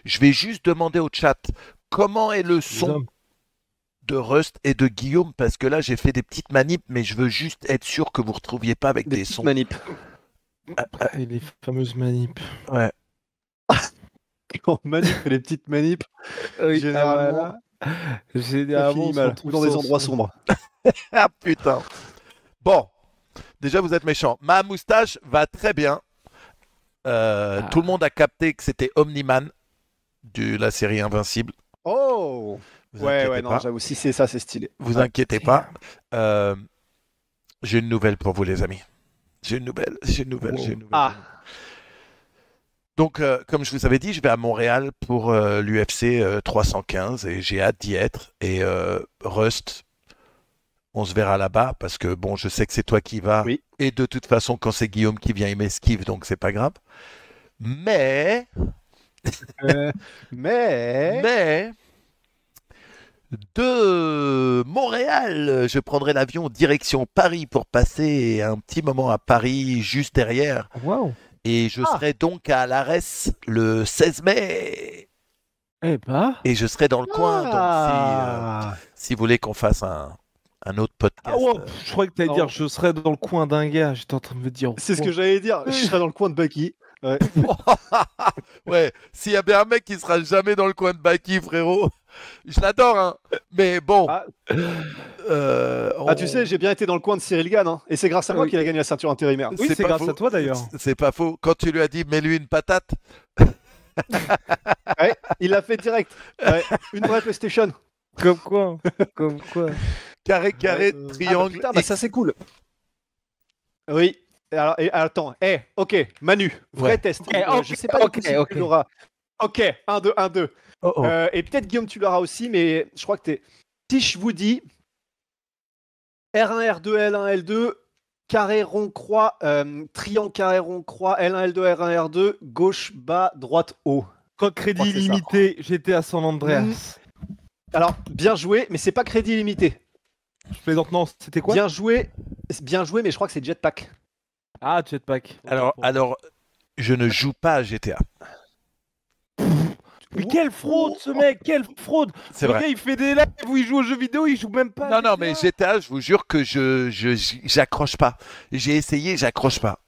Je vais juste demander au chat comment est le Les son hommes. de Rust et de Guillaume, parce que là j'ai fait des petites manips, mais je veux juste être sûr que vous ne retrouviez pas avec Des des petites sons. manips. Et les fameuses manips. Ouais. Quand Manu fait les petites manips, Oui, généralement, ça généralement, finit on se mal. retrouve Ou dans des sans endroits son. sombres. Ah putain. Bon, déjà vous êtes méchants. Ma moustache va très bien. Tout le monde a capté que c'était Omni-Man de la série Invincible. Oh Vous Ouais, inquiétez ouais, non, pas. j'avoue, si c'est ça, c'est stylé. Vous Ouais. inquiétez pas. J'ai une nouvelle pour vous, les amis. J'ai une nouvelle. Ah, Donc, comme je vous avais dit, je vais à Montréal pour l'UFC 315 et j'ai hâte d'y être. Et Rust, on se verra là-bas parce que bon, je sais que c'est toi qui vas. oui. Et de toute façon, quand c'est Guillaume qui vient, il m'esquive, donc c'est pas grave. Mais, Mais... mais, de Montréal, je prendrai l'avion direction Paris pour passer un petit moment à Paris juste derrière. Waouh. Et je Ah. serai donc à l'ARES le 16 mai. Eh bah. Et je serai dans le coin. Donc Ah. si vous voulez qu'on fasse un autre podcast. Ah ouais, je croyais que t'allais non. dire je serais dans le coin d'un gars. J'étais en train de me dire. C'est ce que wow. j'allais dire. Je serais dans le coin de Bucky. Ouais. Ouais, s'il y a bien un mec qui sera jamais dans le coin de Baki, frérot, je l'adore, hein. Mais bon. Ah. On- Ah, tu sais, j'ai bien été dans le coin de Cyril Gann, hein, et c'est grâce à moi Oui. qu'il a gagné la ceinture intérimaire. Oui, c'est pas grâce faux. à toi, d'ailleurs. C'est pas faux. Quand tu lui as dit, mets-lui une patate. Ouais, il l'a fait direct. Ouais. Une vraie PlayStation. Comme quoi. Comme quoi. Carré, Ah, bah, triangle. putain, bah, ça c'est cool. Oui. Et attends, ok, Manu, vrai Ouais. test. Ok, Je sais pas du coup si ok. tu l'auras. Ok, 1-2, 1-2. Oh, oh. Et peut-être Guillaume, tu l'auras aussi, mais je crois que t'es. Si je vous dis R1, R2, L1, L2, carré, rond, croix, triangle, carré, rond, croix, L1, L2, R1, R2, gauche, bas, droite, haut. Quand Je crois crédit que c'est ça. limité, j'étais à San Andreas. Alors, bien joué, mais c'est pas crédit illimité. Je plaisante, non, c'était quoi? Bien joué, mais je crois que c'est Jetpack. Ah, Jetpack. Alors, je ne joue pas à GTA. Mais quelle fraude, ce mec, quelle fraude! C'est Le vrai. gars, il fait des lives où il joue aux jeux vidéo, il joue même pas. à Non, GTA. mais GTA, je vous jure que j'accroche pas. J'ai essayé, j'accroche pas.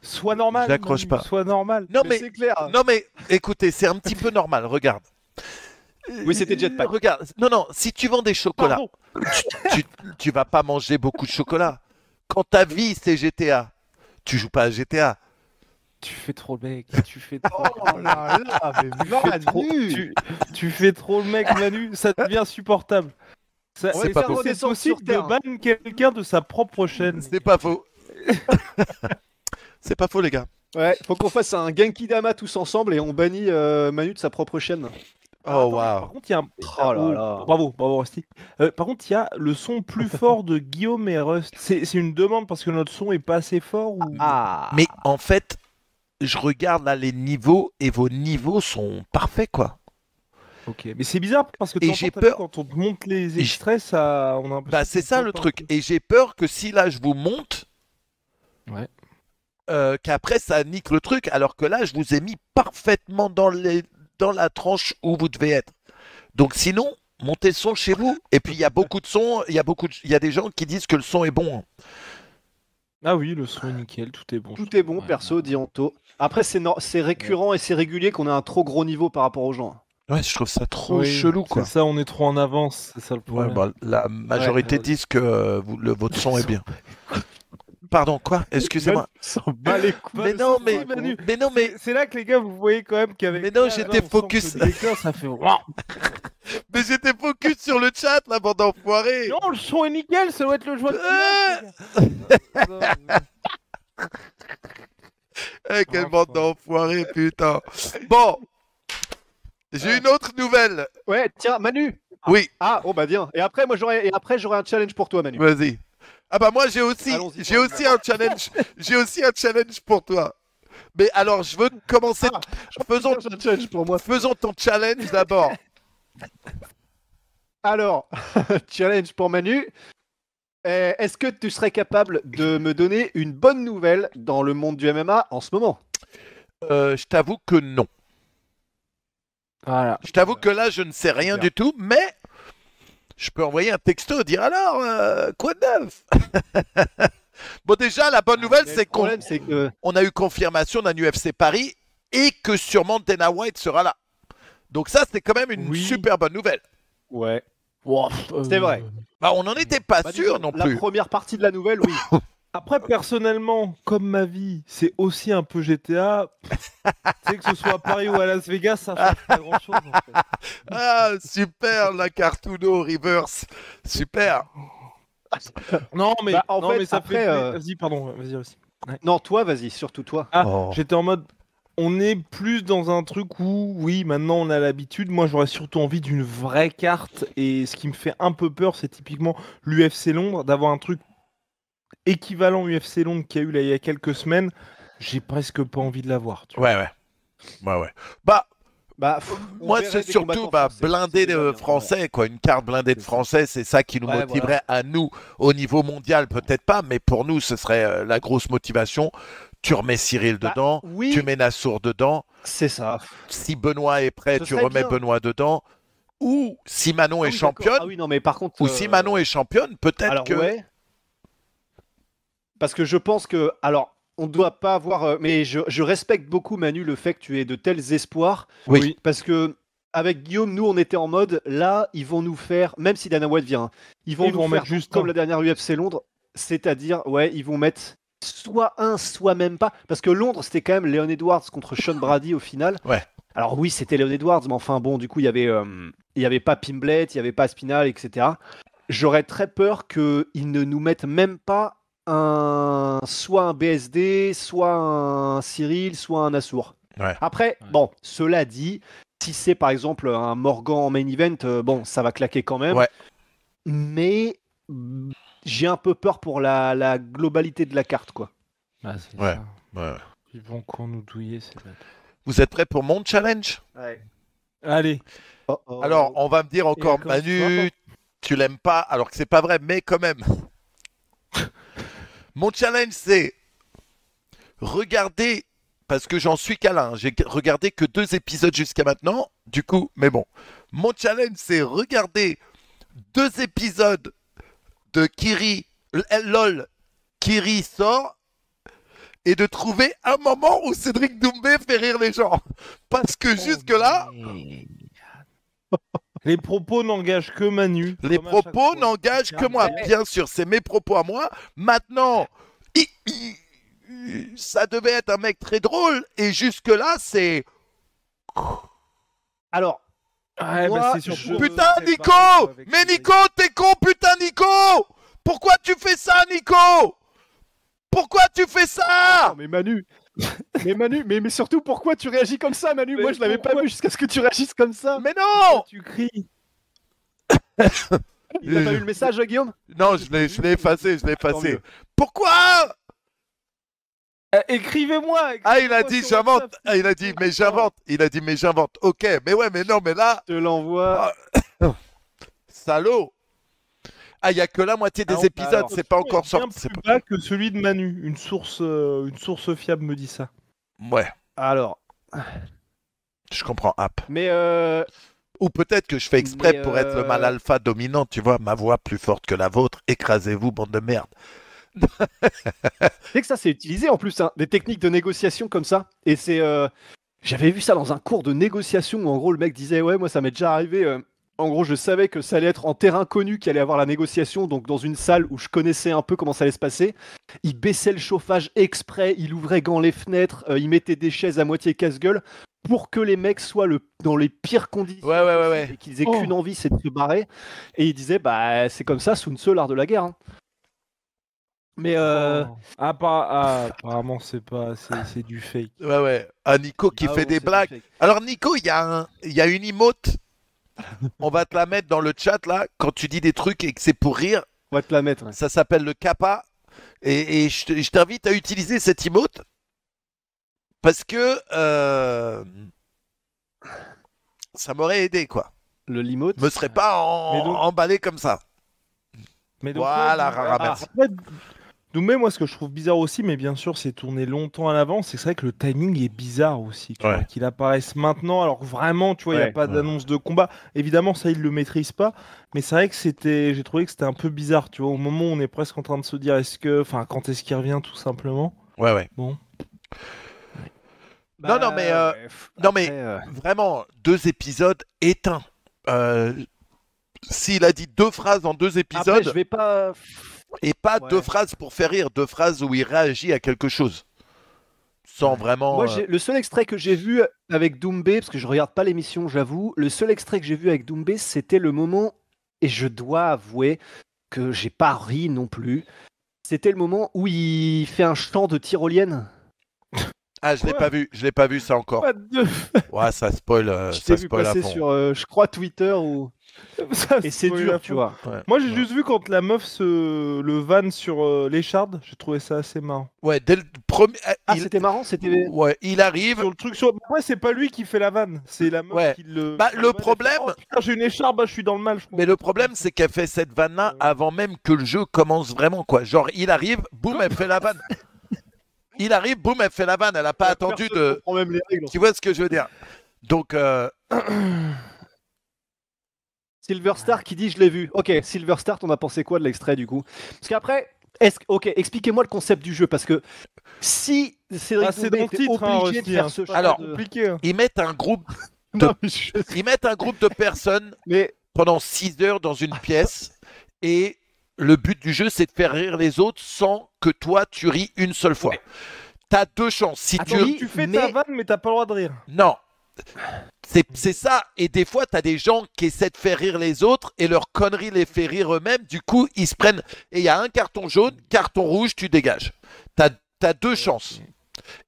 Sois normal. J'accroche Manu, pas. Sois normal. Non, mais c'est clair. non, mais écoutez, c'est un petit peu normal. Regarde. Oui, c'était Jetpack. Regarde. Non, si tu vends des chocolats, Pardon. tu vas pas manger beaucoup de chocolat. Quand ta vie c'est GTA, tu joues pas à GTA. Tu fais trop le mec. Tu fais trop. Oh là là, mais Tu fais trop le mec, Manu. Ça devient insupportable. On va c'est le pas faire faux. C'est redescendre possible sur de Terre. ban quelqu'un de sa propre chaîne. C'est pas faux. C'est pas faux, les gars. Ouais, faut qu'on fasse un Genki Dama tous ensemble et on bannit Manu de sa propre chaîne. Oh, Par waouh. contre, il y a un. Oh là là. Bravo, Rusty. Par contre, il y a le son plus fort de Guillaume et Rust. C'est une demande parce que notre son est pas assez fort ou... Ah. Mais en fait, je regarde là les niveaux et vos niveaux sont parfaits, quoi. Ok, mais c'est bizarre parce que Et t'entends, j'ai t'as vu, peur. quand on te monte les Et extraits, ça. On a l'impression Bah, c'est qu'on ça t'entend le un truc. peu. Et j'ai peur que si là je vous monte, Ouais. qu'après ça nique le truc, alors que là je vous ai mis parfaitement dans la tranche où vous devez être. Donc sinon, montez le son chez vous. Et puis il y a beaucoup de sons, il y a des gens qui disent que le son est bon. Ah oui, le son est nickel, tout est bon. Tout est bon, Ouais, perso, dit Anto. Après, c'est récurrent et c'est régulier qu'on a un trop gros niveau par rapport aux gens. Ouais, je trouve ça trop Oui, chelou, quoi. C'est ça, on est trop en avance, c'est ça le Ouais, problème. bah, la majorité Ouais. disent que votre son est bien. Pardon, quoi? Excusez-moi. S'en bat les couilles. Mais non, mais, Manu. mais non, mais, C'est là que les gars, vous voyez quand même qu'avec. Mais non, là, j'étais on sent focus. que le décor, ça fait. Ouah. mais j'étais focus sur le chat, là, bande d'enfoirés. Non, le son est nickel, ça doit être le joie de Eh, quelle bande d'enfoirés, putain. Bon, j'ai une autre nouvelle. Ouais, tiens, Manu. Oui, Ah, oh bah bien. Et après, j'aurai un challenge pour toi, Manu. vas-y. Ah bah moi j'ai aussi Allons-y. un challenge. J'ai aussi un challenge pour toi. Mais alors je veux commencer. Ah, Faisons, J'ai un challenge pour moi. faisons ton challenge d'abord. Alors, challenge pour Manu. Est-ce que tu serais capable de me donner une bonne nouvelle dans le monde du MMA en ce moment? Je t'avoue que non. Voilà. Je t'avoue que là, je ne sais rien du tout, mais je peux envoyer un texto, dire alors, quoi de neuf? Bon, déjà, la bonne nouvelle, Mais c'est le problème, c'est que qu'on a eu confirmation d'un UFC Paris et que sûrement Dana White sera là. Donc ça, c'est quand même une Oui. super bonne nouvelle. ouais. Wow, C'est vrai. Bah, on n'en était pas Bah, sûr disons, non plus. La première partie de la nouvelle, oui. Après, personnellement, comme ma vie, c'est aussi un peu GTA. Tu sais, que ce soit à Paris ou à Las Vegas, ça change pas grand-chose. En fait. Ah, super, la Cartuno Reverse. Super. Non, mais, Bah, en non, fait, mais ça après, fait. Vas-y, pardon, vas-y aussi. Non, toi, vas-y, surtout toi. Ah, Oh. j'étais en mode. On est plus dans un truc où, oui, maintenant on a l'habitude. Moi, j'aurais surtout envie d'une vraie carte. Et ce qui me fait un peu peur, c'est typiquement l'UFC Londres, d'avoir un truc équivalent UFC Londres qu'il y a eu là il y a quelques semaines. J'ai presque pas envie de l'avoir. Tu vois. Ouais. Bah, Bah, moi, c'est surtout blindé de français, quoi. Une carte blindée de français, c'est ça qui nous Ouais, motiverait à nous, au niveau mondial, peut-être pas, mais pour nous, ce serait la grosse motivation. Tu remets Cyril dedans, oui, tu mets Nassour dedans. c'est ça. Si Benoît est prêt, Ce tu serait remets bien. Benoît dedans. Ou si Manon Ah est oui, championne, d'accord. Ah oui, non, mais par contre. ou si Manon est championne, peut-être Alors, que. ouais. Parce que je pense que. Alors, on ne doit pas avoir. Mais je respecte beaucoup, Manu, le fait que tu aies de tels espoirs. Oui. Parce que. Avec Guillaume, nous, on était en mode, là, ils vont nous faire, même si Dana White vient, ils vont Ils nous vont faire mettre juste comme un. la dernière UFC Londres, c'est-à-dire, ouais, ils vont mettre soit un, soit même pas. Parce que Londres, c'était quand même Leon Edwards contre Sean Brady au final. Ouais. Alors oui, c'était Leon Edwards, mais enfin bon, du coup, il y avait pas Pimblet, il y avait pas Spinal, etc. J'aurais très peur qu'ils ne nous mettent même pas soit un BSD, soit un Cyril, soit un Nassour. Ouais. Après, bon, cela dit, si c'est par exemple un Morgan en main event, bon, ça va claquer quand même. Ouais. Mais j'ai un peu peur pour la globalité de la carte, quoi. Ah, c'est Ouais. ça. Ouais. Ils vont qu'on nous douiller, c'est bête. Vous êtes prêts pour mon challenge? Allez. Alors, on va me dire encore, Et comme Manu, tu l'aimes pas, alors que c'est pas vrai, mais quand même. Mon challenge, c'est regarder, parce que j'en suis qu'à là, hein, j'ai regardé que 2 épisodes jusqu'à maintenant, du coup, mais bon. Mon challenge, c'est regarder 2 épisodes de Kiri, LOL, Kiri sort, et de trouver un moment où Cédric Doumbé fait rire les gens. Parce que jusque-là, Les propos n'engagent que Manu. les comme à chaque propos fois. n'engagent que moi. Bien sûr, c'est mes propos à moi. Maintenant, ça devait être un mec très drôle. Et jusque-là, c'est... Alors, Ouais, Moi, bah, c'est surtout- Putain, c'est Nico! pareil, avec Mais Cédric. Nico, t'es con, putain, Nico! Pourquoi tu fais ça, Nico? Pourquoi tu fais ça? non, mais Manu, mais surtout, pourquoi tu réagis comme ça, Manu? Mais Moi, je l'avais pas pourquoi vu jusqu'à ce que tu réagisses comme ça. Mais non! Tu cries. Il a pas eu le message, Guillaume? Non, je l'ai effacé, je l'ai Tant effacé. mieux. Pourquoi? Écrivez-moi. Ah, il a écrivez-moi dit sur j'invente. WhatsApp. Ah, il a dit mais j'invente. Il a dit mais j'invente. Ok, mais ouais, mais non, mais là, Je te l'envoie. salaud. Ah, il y a que la moitié des Alors, épisodes, alors, c'est pas encore Bien sorti. C'est plus pas... bas que celui de Manu. Une source fiable me dit ça. Ouais, Alors, je comprends. App. mais Ou peut-être que je fais exprès Mais, pour être le mal alpha dominant, tu vois, ma voix plus forte que la vôtre. Écrasez-vous, bande de merde. tu sais que ça, c'est utilisé en plus, hein, des techniques de négociation comme ça. Et c'est. J'avais vu ça dans un cours de négociation où en gros le mec disait ouais, moi ça m'est déjà arrivé. En gros, je savais que ça allait être en terrain connu qu'il allait avoir la négociation, donc dans une salle où je connaissais un peu comment ça allait se passer. Il baissait le chauffage exprès, il ouvrait grand les fenêtres, il mettait des chaises à moitié casse-gueule pour que les mecs soient dans les pires conditions Ouais. possibles et qu'ils aient qu'une envie, c'est de se barrer. Et il disait bah c'est comme ça, Sun Tzu, l'art de la guerre. Hein. Mais Apparemment, c'est du fake. Ouais. Ah, Nico qui fait des blagues. Alors, Nico, il y a une emote. On va te la mettre dans le chat là, quand tu dis des trucs et que c'est pour rire. On va te la mettre. Ouais. Ça s'appelle le kappa. Et je t'invite à utiliser cette emote. Parce que ça m'aurait aidé, quoi. Le Limote. Me serais pas Mais donc- emballé comme ça. Mais donc, Voilà, ouais, Rara, merci. après, Doumbé, moi, ce que je trouve bizarre aussi, mais bien sûr, c'est tourné longtemps à l'avance, c'est vrai que le timing est bizarre aussi. Tu Ouais. vois, qu'il apparaisse maintenant, alors que vraiment, tu vois, il n'y a Ouais. pas d'annonce de combat. Évidemment, ça, il le maîtrise pas. Mais c'est vrai que j'ai trouvé que c'était un peu bizarre, tu vois, au moment où on est presque en train de se dire, quand est-ce qu'il revient, tout simplement. Ouais. Bon. Non, mais, non, mais vraiment, 2 épisodes éteints. S'il a dit 2 phrases en 2 Après, épisodes, je vais pas. et pas Ouais. 2 phrases pour faire rire, 2 phrases où il réagit à quelque chose. Sans vraiment. Moi, le seul extrait que j'ai vu avec Doumbé, parce que je regarde pas l'émission, j'avoue, le seul extrait que j'ai vu avec Doumbé, c'était le moment, et je dois avouer que j'ai pas ri non plus. C'était le moment où il fait un chant de tyrolienne. Ah, je l'ai Quoi pas vu ça encore. Pas de... Ouais, ça spoil, Je ça t'ai vu spoil à passer fond. sur, je crois, Twitter ou. Ça Et c'est spoil à dur, fond. tu vois. Ouais. Moi, j'ai Ouais. juste vu quand la meuf le vanne sur l'écharde, j'ai trouvé ça assez marrant. Ouais, dès le premier. Ah, c'était marrant, c'était. Ouais, il arrive. Sur le truc sur. Ouais, c'est pas lui qui fait la vanne, c'est la meuf Ouais. qui le. Bah, qui le vanne, elle fait, problème- oh, putain, j'ai une écharpe, bah, je suis dans le mal, je crois. Mais le problème, c'est qu'elle fait cette vanne-là avant même que le jeu commence vraiment, quoi. Genre, il arrive, boum, elle fait la vanne. Il arrive, boum, elle fait la vanne. Elle a pas attendu Personne de. comprend même les règles. Tu vois ce que je veux dire? Donc, Silver Star qui dit je l'ai vu. Ok, Silver Star, t'en as pensé quoi de l'extrait du coup? Parce qu'après, ok, expliquez-moi le concept du jeu parce que si Cédric Ah, c'est Doumbé dans le était titre, hein, obligé de Rusty, faire hein. ce choix Alors, de... Compliqué. Hein. ils mettent un groupe Non, mais je- de personnes mais pendant 6 heures dans une pièce et le but du jeu, c'est de faire rire les autres sans que toi, tu ris une seule fois. T'as 2 chances. Si Attends, tu... oui. Tu fais mais- ta vanne, mais t'as pas le droit de rire. Non. C'est ça. Et des fois, tu as des gens qui essaient de faire rire les autres et leur connerie les fait rire eux-mêmes. Du coup, ils se prennent. Et il y a un carton jaune, carton rouge, tu dégages. Tu as 2 chances.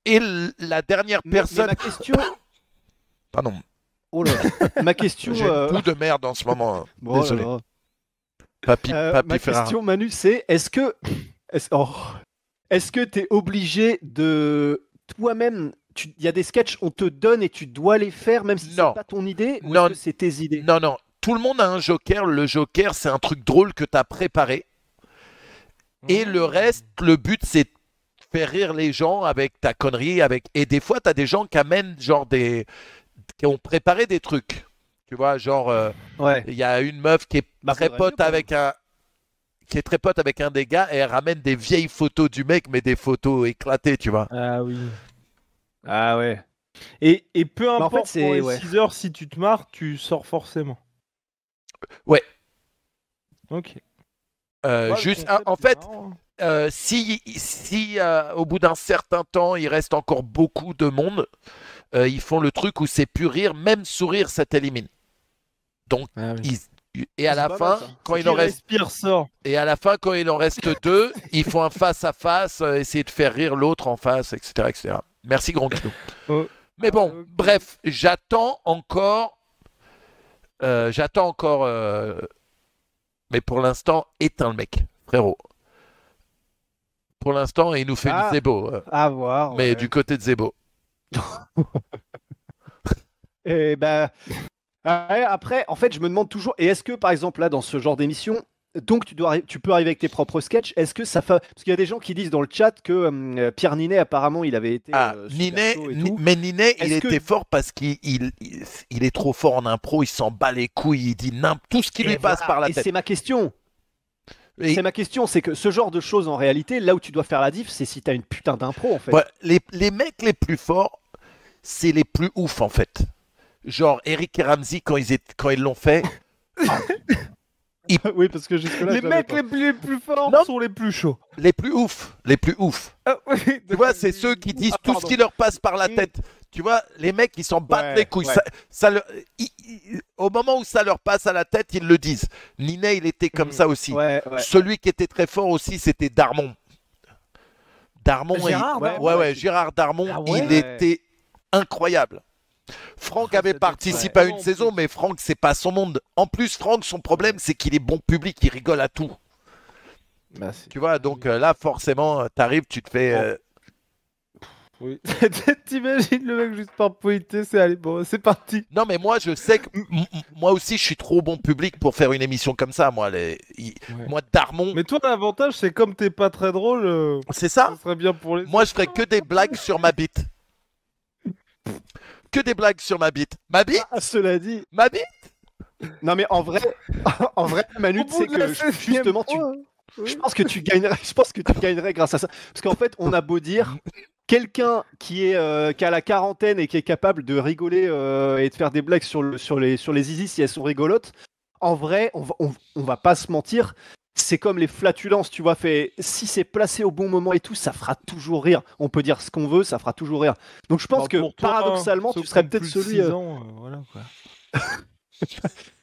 Et la dernière mais personne. ma question... Pardon. Oh là là. Ma question... J'ai une boue de merde en ce moment. oh là Désolé. là. Papy Ma Ferrara. question, Manu, c'est est-ce que t'es obligé de toi-même... Il y a des sketchs, on te donne et tu dois les faire, même si c'est Non. pas ton idée, ou Non. est-ce que c'est tes idées? Non. Tout le monde a un joker. Le joker, c'est un truc drôle que tu as préparé. Et le reste, le but, c'est de faire rire les gens avec ta connerie. Et des fois, tu as des gens qui amènent genre qui ont préparé des trucs. Tu vois, genre, Ouais. il y a une meuf qui est très faudrait pote mieux, avec qui est très pote avec un des gars et elle ramène des vieilles photos du mec, mais des photos éclatées, tu vois. Ah oui. Ah ouais. Et peu en fait, importe, c'est- pour les ouais. 6 heures, si tu te marres, tu sors forcément. Ouais. Ok. Juste, Le concept en est fait, marrant, hein. si au bout d'un certain temps, il reste encore beaucoup de monde, ils font le truc où c'est plus rire, même sourire, ça t'élimine. Donc, et à C'est la pas fin, mal, ça. quand Qui il en reste, respire sort. et à la fin, quand il en reste 2, ils font un face à face, essayer de faire rire l'autre en face, etc., etc. Merci, grand kilo. Oh. Mais bon, ok. bref, j'attends encore. Mais pour l'instant, éteins le mec, frérot. Pour l'instant, il nous fait Ah, une Zebo. À voir. Mais ouais. du côté de Zebo. Et ben, ouais, après, en fait, je me demande toujours. Et est-ce que, par exemple, là, dans ce genre d'émission, donc tu peux arriver avec tes propres sketchs. Est-ce que ça fait parce qu'il y a des gens qui disent dans le chat que Pierre Ninet apparemment il avait été super Ninet, chaud et tout. mais Ninet, il Est-ce que- était fort parce qu'il est trop fort en impro, il s'en bat les couilles, il dit tout ce qui lui Et passe voilà, par la et tête. c'est ma question. Et- C'est ma question, c'est que ce genre de choses en réalité, là où tu dois faire la diff, c'est si t'as une putain d'impro en fait. Ouais, les mecs les plus forts, c'est les plus ouf en fait. Genre Eric et Ramsey quand ils l'ont fait. Oui, parce que jusque là. Les mecs les plus forts Non. sont les plus chauds. Les plus ouf. Ah, oui, Tu vois, c'est ceux qui disent tout ce pardon. qui leur passe par la Mm. tête. Tu vois, les mecs, ils s'en battent Ouais, les couilles. ouais. Au moment où ça leur passe à la tête, ils le disent. Ninet, il était comme Mm. ça aussi. Ouais, ouais. Celui qui était très fort aussi, c'était Darmon. Darmon, Gérard Darmon. ouais, Gérard Darmon, Ah ouais. il était incroyable. Franck avait C'était participé à une tellement saison, plus. mais Franck, c'est pas son monde. En plus, Franck, son problème, c'est qu'il est bon public, il rigole à tout. Bah, c'est- Tu vois, donc là, forcément, t'arrives, tu te fais. Oui. T'imagines le mec juste par politesse, c'est allez, bon, c'est parti. Non, mais moi, je sais que moi aussi, je suis trop bon public pour faire une émission comme ça. Moi, moi Darmon, Mais toi, l'avantage, c'est comme t'es pas très drôle, c'est ça. ça serait bien pour les. Moi, je ferais que des blagues sur ma bite. Que des blagues sur ma bite. Ma bite, Ah, cela dit, ma bite. non mais en vrai, en vrai, Manu, Au tu bout sais de la que 16e justement, fois, je pense que tu gagnerais, je pense que tu gagnerais grâce à ça. Parce qu'en fait, on a beau dire, quelqu'un qui a la quarantaine et qui est capable de rigoler et de faire des blagues sur les zizi si elles sont rigolotes, en vrai, on va pas se mentir, c'est comme les flatulences, tu vois, si c'est placé au bon moment et tout, ça fera toujours rire. On peut dire ce qu'on veut, ça fera toujours rire. Donc je pense bah, que pour toi, paradoxalement, ceux tu qui serais ont peut-être plus de celui. 6 ans, voilà quoi.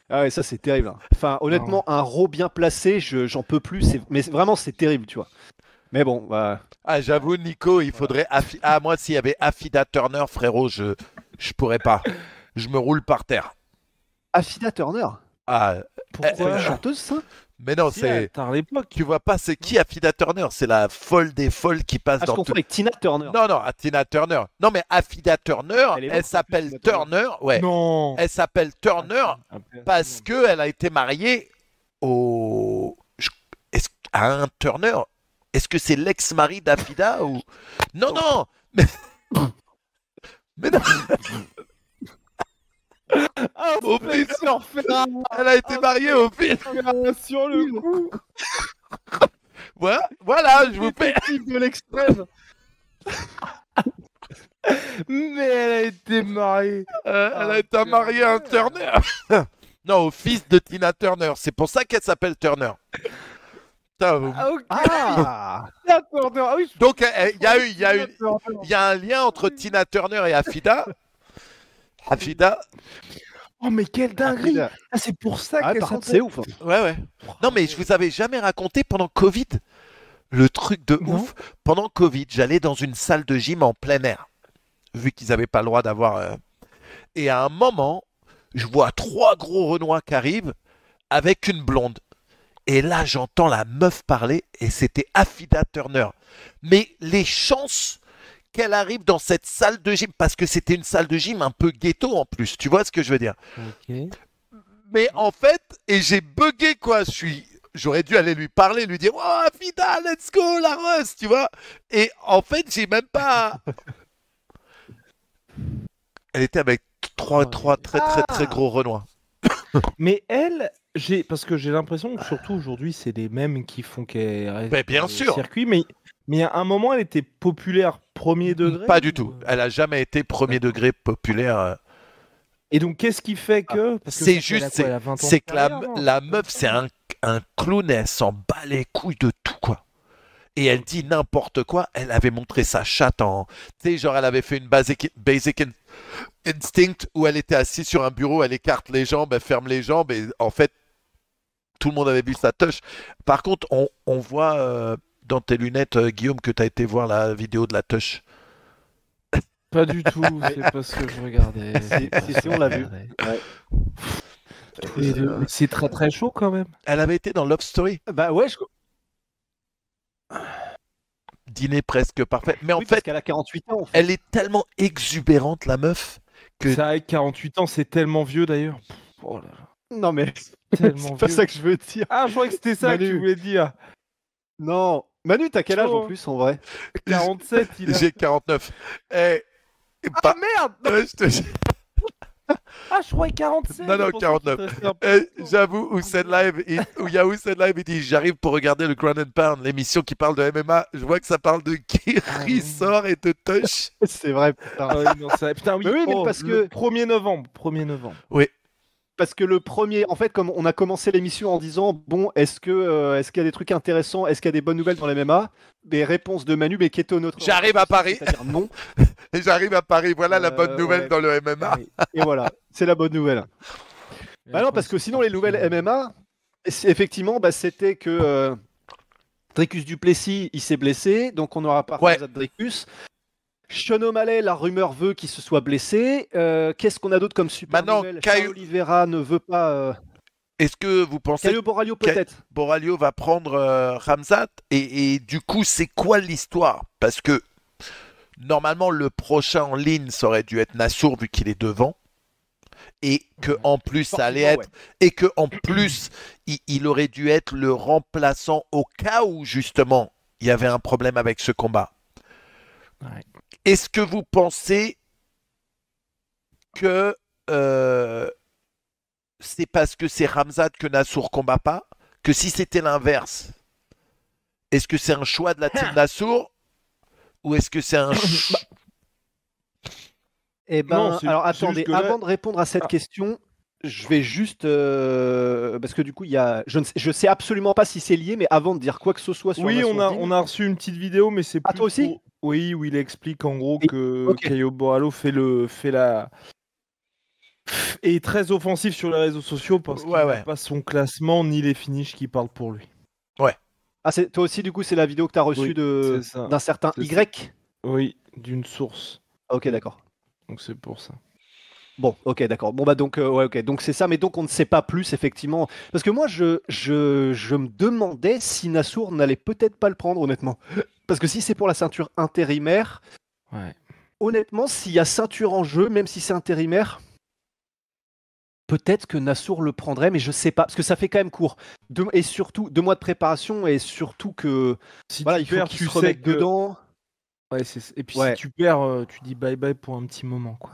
Ah ouais, ça c'est terrible, hein. Enfin, honnêtement, un ro bien placé, j'en peux plus. Mais vraiment, c'est terrible, tu vois. Mais bon, bah. Ah, j'avoue, Nico, il faudrait. Ah, moi, s'il y avait Affida Turner, frérot, je pourrais pas. Je me roule par terre. Affida Turner. Ah, C'est Pourquoi une chanteuse, ça? mais non, Si, c'est. tard l'époque. Tu vois pas, c'est qui Affida Turner? C'est la folle des folles qui passe Ah, je dans confonds tout. avec Tina Turner. Non, non, Tina Turner. Non, mais Affida Turner, Elle est morte, elle s'appelle Tina Turner. Turner, ouais. Non. Elle s'appelle Turner parce qu'elle a été mariée au. À un Turner. Est-ce que c'est l'ex-mari d'Affida ou. Non, non! Mais, mais non! Ah, Au on fait fils. se refaire Elle a été mariée au fils! sur le coup. Voilà, je vous fais. Détective de l'extrême. Mais elle a été mariée. Elle a été mariée à un Turner. Non, au fils de Tina Turner. C'est pour ça qu'elle s'appelle Turner. Putain, Ah, ok. Ah. Ah oui, donc, il y a un lien entre Tina Turner et Affida. Affida, Oh, mais quelle dinguerie. Affida. Ah, c'est pour ça Ah, qu'elle par contre, s'appelle. c'est ouf, hein. ouais. Non, mais je vous avais jamais raconté pendant Covid le truc de Non. ouf. Pendant Covid, j'allais dans une salle de gym en plein air, vu qu'ils n'avaient pas le droit d'avoir. Et à un moment, je vois 3 gros Renois qui arrivent avec une blonde. Et là, j'entends la meuf parler et c'était Affida Turner. Mais les chances qu'elle arrive dans cette salle de gym, parce que c'était une salle de gym un peu ghetto en plus, tu vois ce que je veux dire? Ok. Mais en fait, et j'ai bugué quoi, j'aurais dû aller lui parler, lui dire oh Affida, let's go la Russ, tu vois? Et en fait, j'ai même pas. Elle était avec trois très gros Renois. Mais elle, parce que j'ai l'impression que surtout aujourd'hui, c'est les mêmes qui font qu'elle reste Mais bien dans le sûr. circuit. Mais à un moment, elle était populaire premier degré. Pas du ou- tout. Elle a jamais été premier degré populaire. Et donc, qu'est-ce qui fait que. Parce que C'est ça, juste, elle a quoi, elle a 20 ans de c'est que carrière, non la meuf, c'est un clown et elle s'en bat les couilles de tout, quoi. Et elle dit n'importe quoi. Elle avait montré sa chatte en. Tu sais, genre, elle avait fait une basic instinct où elle était assise sur un bureau, elle écarte les jambes, elle ferme les jambes et en fait, tout le monde avait vu sa touche. Par contre, on voit dans tes lunettes, Guillaume, que tu as été voir la vidéo de la touche. Pas du tout, c'est pas ce que je regardais. Si, on l'a vu. Mais c'est très très chaud quand même. Elle avait été dans Love Story. Bah ouais, Dîner presque parfait. Mais en oui, parce fait, qu'elle a 48 ans. En fait. elle est tellement exubérante, la meuf, que Ça avec 48 ans, c'est tellement vieux d'ailleurs. Oh là là. Non mais Tellement c'est pas vieux. ça que je veux dire. Ah, je croyais que c'était ça Manu. que tu voulais dire. Non. Manu, t'as quel âge Chaud, en hein. plus en vrai? 47, il a. j'ai 49. Et Ah pas- merde. je te jure. Ah, je croyais 47. Non, non, je pensais 49. qu'il restait un peu. J'avoue, Hussein Live, il y a Hussein Live, il dit j'arrive pour regarder le Ground and Pound, l'émission qui parle de MMA. Je vois que ça parle de Kiri sort et de touch. C'est vrai, putain. Ah oui, non, ça- Putain, oui, Mais oui, mais oh, parce le que- 1er novembre. 1er novembre. Parce que le premier, en fait, comme on a commencé l'émission en disant, bon, est-ce qu'il y a des trucs intéressants, est-ce qu'il y a des bonnes nouvelles dans les MMA? Des réponses de Manu, mais qui était notre. J'arrive à Paris. C'est-à-dire non. Et j'arrive à Paris, voilà la bonne nouvelle ouais. dans le MMA. Et voilà, c'est la bonne nouvelle. Bah non, parce que sinon, les nouvelles MMA, effectivement, bah, c'était que Dricus Duplessis, il s'est blessé, donc on n'aura pas Ouais. de Dricus. Sean O'Malley, la rumeur veut qu'il se soit blessé. Qu'est-ce qu'on a d'autre comme super Maintenant, nouvelle? Caio- Charles Oliveira ne veut pas. Est-ce que vous pensez Caio Borralho peut-être. Borralho va prendre Ramzat et du coup, c'est quoi l'histoire? Parce que Normalement, le prochain en ligne, ça aurait dû être Nassour vu qu'il est devant. Et que en plus, ça allait être. Et que en plus, il aurait dû être le remplaçant au cas où, justement, il y avait un problème avec ce combat. Ouais. Est-ce que vous pensez que c'est parce que c'est Khamzat que Nassour combat pas? Que si c'était l'inverse, est-ce que c'est un choix de la team Nassour? Ou est-ce que c'est un... Eh ben, Non, c'est- alors c'est attendez, juste que là- avant de répondre à cette question, je vais juste parce que du coup, je sais absolument pas si c'est lié, mais avant de dire quoi que ce soit sur Oui, Nassourdine, on a reçu une petite vidéo, mais c'est Ah, plus toi aussi pour- Oui, où il explique en gros Et- que ok. Caio Borralho fait la est très offensif sur les réseaux sociaux parce qu'il Ouais, n'a ouais. pas son classement ni les finishes qui parlent pour lui. Ah, toi aussi, du coup, c'est la vidéo que tu as reçue Oui, de c'est ça. d'un certain C'est Y. Oui, d'une source. Ah, ok, d'accord. Donc c'est pour ça. Bon, ok, d'accord. Bon, bah donc, ouais, ok. Donc c'est ça, mais donc on ne sait pas plus, effectivement. Parce que moi, je me demandais si Nassour n'allait peut-être pas le prendre, honnêtement. Parce que si c'est pour la ceinture intérimaire, Ouais. honnêtement, s'il y a ceinture en jeu, même si c'est intérimaire, peut-être que Nassour le prendrait, mais je sais pas. Parce que ça fait quand même court. Et surtout, 2 mois de préparation, et surtout que, Si voilà, tu il faut perds, qu'il tu se sais remette que... dedans. Ouais, et puis Ouais. si tu perds, tu dis bye bye pour un petit moment, quoi.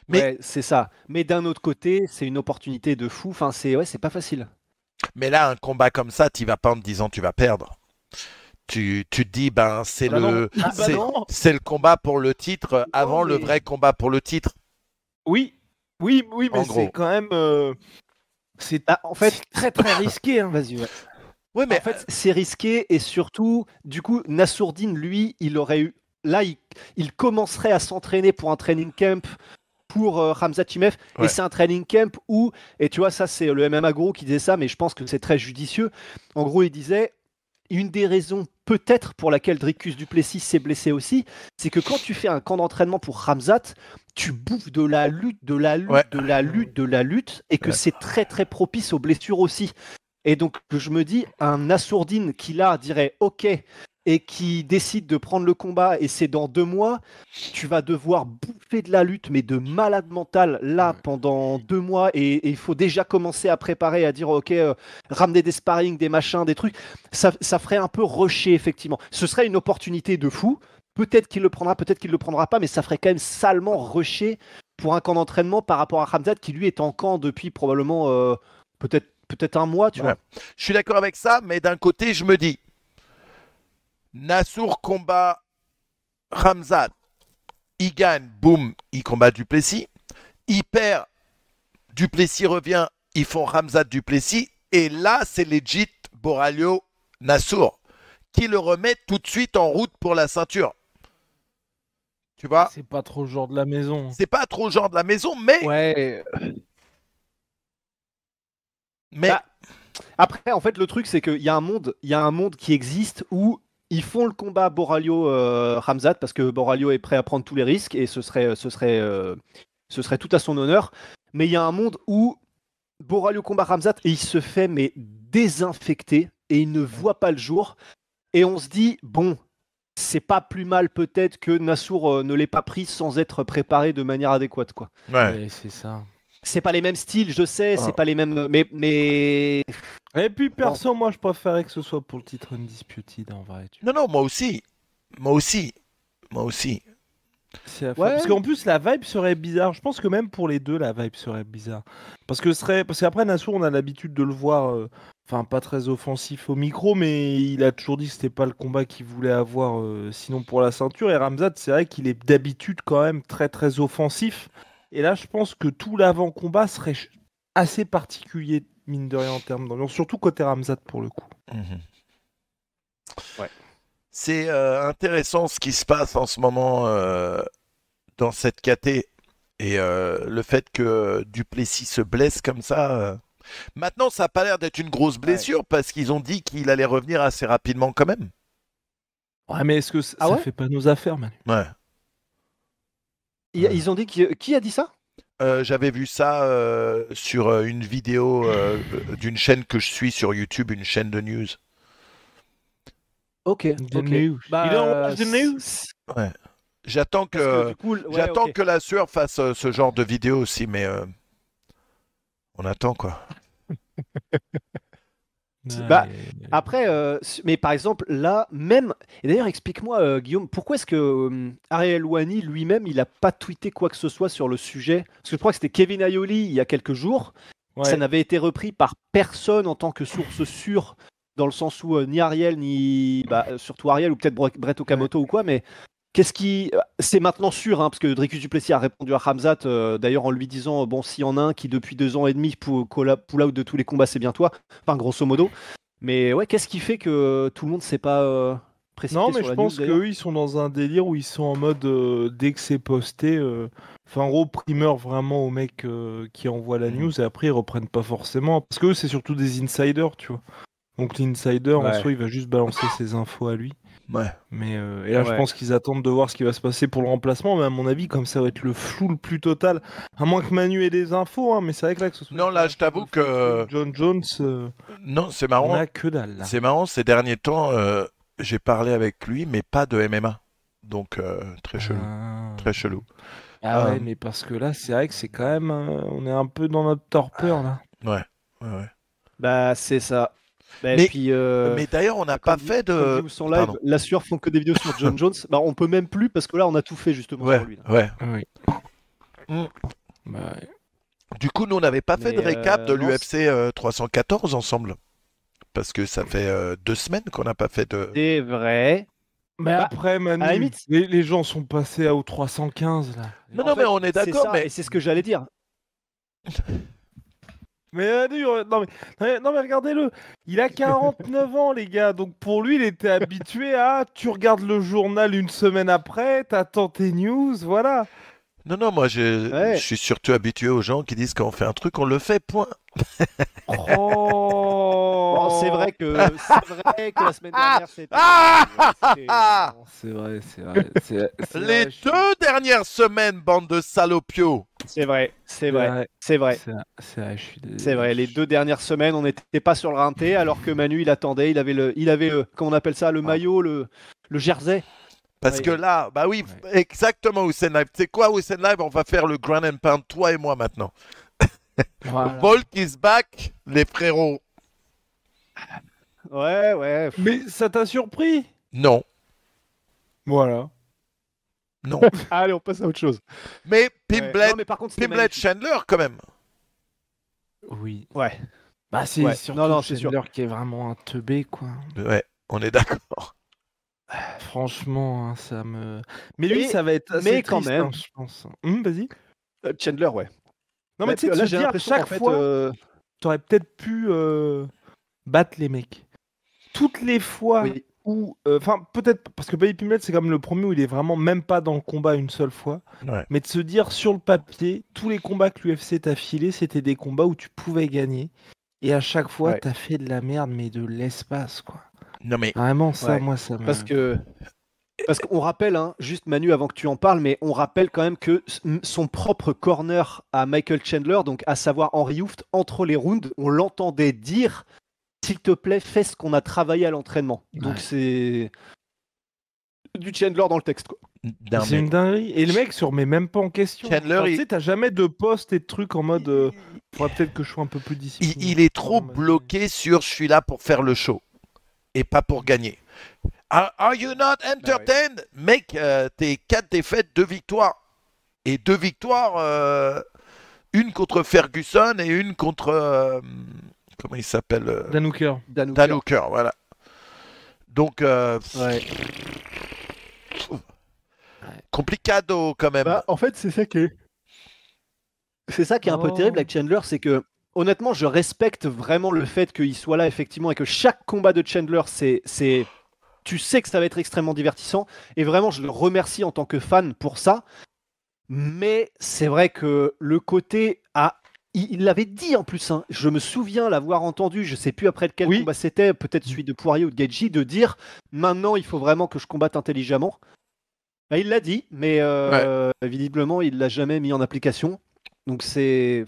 Mais- Ouais, c'est ça. Mais d'un autre côté, c'est une opportunité de fou. Enfin, c'est pas facile. Mais là, un combat comme ça, tu vas pas en te disant tu vas perdre. Tu te dis, ben, c'est Bah non. le, Ah bah c'est, non. c'est le combat pour le titre avant le mais- vrai combat pour le titre. Oui, oui, mais En c'est gros. quand même... C'est Bah, en fait, très très risqué. Hein. vas-y. Ouais. Ouais, mais En fait, c'est risqué et surtout, du coup, Nassourdine, lui, il aurait eu. Là, il commencerait à s'entraîner pour un training camp pour Khamzat Chimaev. Ouais. Et c'est un training camp où, et tu vois, ça, c'est le MMA Gros qui disait ça, mais je pense que c'est très judicieux. En gros, il disait une des raisons peut-être pour laquelle Dricus Duplessis s'est blessé aussi, c'est que quand tu fais un camp d'entraînement pour Khamzat, tu bouffes de la lutte, de la lutte, Ouais. de la lutte, de la lutte, et que Ouais. c'est très très propice aux blessures aussi. Et donc je me dis, un Assourdine qui là dirait OK et qui décide de prendre le combat et c'est dans 2 mois, tu vas devoir bouffer de la lutte mais de malade mental là pendant 2 mois et il faut déjà commencer à préparer, à dire OK, ramener des sparring, des machins, des trucs. Ça ferait un peu rusher effectivement. Ce serait une opportunité de fou. Peut-être qu'il le prendra, peut-être qu'il le prendra pas, mais ça ferait quand même salement rusher pour un camp d'entraînement par rapport à Khamzat qui lui est en camp depuis probablement peut-être un mois, tu Ouais. vois. je suis d'accord avec ça, mais d'un côté, je me dis, Nassour combat Khamzat, il gagne, boum, il combat Duplessis, il perd, Duplessis revient, ils font Khamzat Duplessis, et là, c'est legit Borralho Nassour qui le remet tout de suite en route pour la ceinture. Tu vois, C'est pas trop le genre de la maison. c'est pas trop le genre de la maison, mais, Ouais. mais Bah, après, en fait, le truc, c'est qu'il y a un monde qui existe où ils font le combat Borralho-Khamzat parce que Borralho est prêt à prendre tous les risques et ce serait tout à son honneur. Mais il y a un monde où Borralho combat Khamzat et il se fait mais désinfecter et il ne voit pas le jour. Et on se dit, bon, c'est pas plus mal peut-être que Nassour ne l'ait pas pris sans être préparé de manière adéquate, quoi. ouais. Ouais, c'est ça. C'est pas les mêmes styles, je sais, Ah. c'est pas les mêmes. Mais Et puis perso, moi je préférais que ce soit pour le titre Undisputed en vrai. Tu vois. Non, non, moi aussi. Moi aussi. Moi aussi. C'est à faire. Ouais. Parce qu'en plus la vibe serait bizarre. Je pense que même pour les deux la vibe serait bizarre. Parce qu'après Nassour on a l'habitude de le voir, enfin pas très offensif au micro, mais il a toujours dit que c'était pas le combat qu'il voulait avoir sinon pour la ceinture. Et Khamzat c'est vrai qu'il est d'habitude quand même très très offensif. Et là je pense que tout l'avant-combat serait assez particulier mine de rien en termes d'ambiance, surtout côté Khamzat pour le coup. Mhm. Ouais. C'est intéressant ce qui se passe en ce moment dans cette KT. Et le fait que Duplessis se blesse comme ça. Maintenant, ça n'a pas l'air d'être une grosse blessure parce qu'ils ont dit qu'il allait revenir assez rapidement quand même. Ouais, mais est-ce que ça Ah ouais fait pas nos affaires, Manu? Ouais. ils ont dit qui a dit ça? J'avais vu ça sur une vidéo d'une chaîne que je suis sur YouTube, une chaîne de news. Ok. The ok. news. Bah, You don't watch the news? c- Ouais. J'attends Parce que que, du coup, ouais, j'attends ok. que la sueur fasse ce genre de vidéo aussi, mais on attend quoi. Bah, Ouais. après, mais par exemple, là, même. Et d'ailleurs, explique-moi, Guillaume, pourquoi est-ce que Ariel Wani lui-même, il a pas tweeté quoi que ce soit sur le sujet? Parce que je crois que c'était Kevin Aioli il y a quelques jours. Ça Ouais. n'avait été repris par personne en tant que source sûre, dans le sens où ni Ariel, ni. Bah, surtout Ariel, ou peut-être Brett Ouais. Okamoto ou quoi, mais. Qu'est-ce qui. C'est maintenant sûr, hein, parce que Dricus Duplessis a répondu à Hamzat, d'ailleurs en lui disant bon, s'il y en a un qui depuis 2 ans et demi pull out de tous les combats, c'est bien toi. Enfin, grosso modo. Mais ouais, qu'est-ce qui fait que tout le monde s'est pas Non, précipité mais sur je la news pense d'ailleurs? qu'eux, ils sont dans un délire où ils sont en mode dès que c'est posté, enfin, en gros, primeur vraiment au mec qui envoie la news et après ils reprennent pas forcément. Parce que eux, c'est surtout des insiders, tu vois. Donc l'insider, en Ouais, soi, il va juste balancer ses infos à lui. Ouais. Mais et là, je ouais. pense qu'ils attendent de voir ce qui va se passer pour le remplacement. Mais à mon avis, comme ça va être le flou le plus total, à moins que Manu ait des infos, hein, mais c'est vrai que là, que ce soit Non, une là, je création t'avoue de Fofo ou que John Jones, non, c'est on marrant. a que dalle là. C'est marrant. Ces derniers temps, j'ai parlé avec lui, mais pas de MMA. Donc très chelou, Ah. très chelou. Ah ouais, mais parce que là, c'est vrai que c'est quand même, on est un peu dans notre torpeur là. Ouais, ouais, ouais. Bah, c'est ça. Bah, et Mais, puis, mais d'ailleurs, on n'a comme pas dit, fait comme dit de. Mousson Live, Pardon. la sueur font que des vidéos sur John Jones. Bah, on peut même plus parce que là, on a tout fait justement Ouais, sur lui, là. ouais. Oui. Mm. Bah, ouais. Du coup, nous, on n'avait pas fait de Mais récap de non, l'UFC 314 ensemble. Parce que ça fait 2 semaines qu'on n'a pas fait de. c'est vrai. Mais Bah, après, à la Manu, limite, les gens sont passés au 315 là. Non, en non, mais fait, on est c'est d'accord, ça, mais. et c'est ce que j'allais dire. Mais Manu, non mais regardez-le, il a 49 ans les gars, donc pour lui il était habitué à tu regardes le journal une semaine après, t'attends tes news, voilà. Non, non, moi, je Ouais. suis surtout habitué aux gens qui disent quand on fait un truc, on le fait, point. Bon, Oh. c'est vrai que la semaine dernière, c'était. Ah Ouais, c'était- Non, c'est vrai, c'est Les vrai, je suis- 2 dernières semaines, bande de salopios. C'est vrai, c'est c'est vrai, vrai, c'est vrai. c'est vrai, je suis C'est vrai, les 2 dernières semaines, on n'était pas sur le rinté, alors que Manu, il attendait, il avait comment on appelle ça, le Ah. maillot, le jersey. Parce Ouais. que là, bah oui, Ouais. exactement, Hussein Live. Tu sais quoi, Hussein Live, on va faire le Ground and Pound, toi et moi maintenant. Voilà. Volk is back, les frérots. Ouais, ouais. Mais ça t'a surpris? Non, Voilà. non. Allez, on passe à autre chose. Mais Ouais. Pimblet, Non, mais par contre, c'était Pimblet magnifique. Chandler, quand même. Oui. Ouais. Bah c'est Ouais. surtout Non, c'est sûr. Chandler qui est vraiment un teubé quoi. Ouais, on est d'accord. Franchement, hein, ça me. Mais lui, Et- ça va être assez mais quand triste, même. hein, je pense. Vas-y. Chandler, ouais. Non, Bah, mais tu sais, de là, se j'ai dire, l'impression chaque qu'en fait, fois, t'aurais peut-être pu battre les mecs. Toutes les fois oui. où. Enfin, peut-être. Parce que Baby Pimlet, c'est comme le premier où il est vraiment même pas dans le combat une seule fois. Ouais. Mais de se dire, sur le papier, tous les combats que l'UFC t'a filé, c'était des combats où tu pouvais gagner. Et à chaque fois, Ouais. t'as fait de la merde, mais de l'espace, quoi. Non, mais Vraiment, ça, Ouais. moi, ça me. Parce qu'on rappelle, hein, juste Manu, avant que tu en parles, mais on rappelle quand même que son propre corner à Michael Chandler, donc à savoir Henry Hooft, entre les rounds, on l'entendait dire s'il te plaît, fais ce qu'on a travaillé à l'entraînement. Donc Ouais. c'est du Chandler dans le texte, quoi. non, C'est mais une dinguerie. Et le mec se remet même pas en question. Chandler, Enfin, tu il- sais, t'as jamais de post et de trucs en mode. Faudrait peut-être que je sois un peu plus discipliné. il est trop Non, mais- bloqué sur je suis là pour faire le show et pas pour gagner. Are you not entertained? Mec, t'es 4 défaites, 2 victoires. Et 2 victoires, une contre Ferguson et une contre. Comment il s'appelle Dan Hooker. Dan Dan Hooker. Hooker, voilà. Donc, Ouais. complicado quand même. Bah, en fait, c'est ça qui est. C'est ça qui est un peu Oh. terrible avec Chandler, c'est que honnêtement, je respecte vraiment le fait qu'il soit là effectivement et que chaque combat de Chandler, c'est, tu sais que ça va être extrêmement divertissant et vraiment, je le remercie en tant que fan pour ça. Mais c'est vrai que le côté il l'avait dit en plus, hein. Je me souviens l'avoir entendu, je sais plus après quel Oui. combat c'était, peut-être celui de Poirier ou de Gaethje, de dire maintenant il faut vraiment que je combatte intelligemment. Bah, il l'a dit, mais visiblement il l'a jamais mis en application. Donc c'est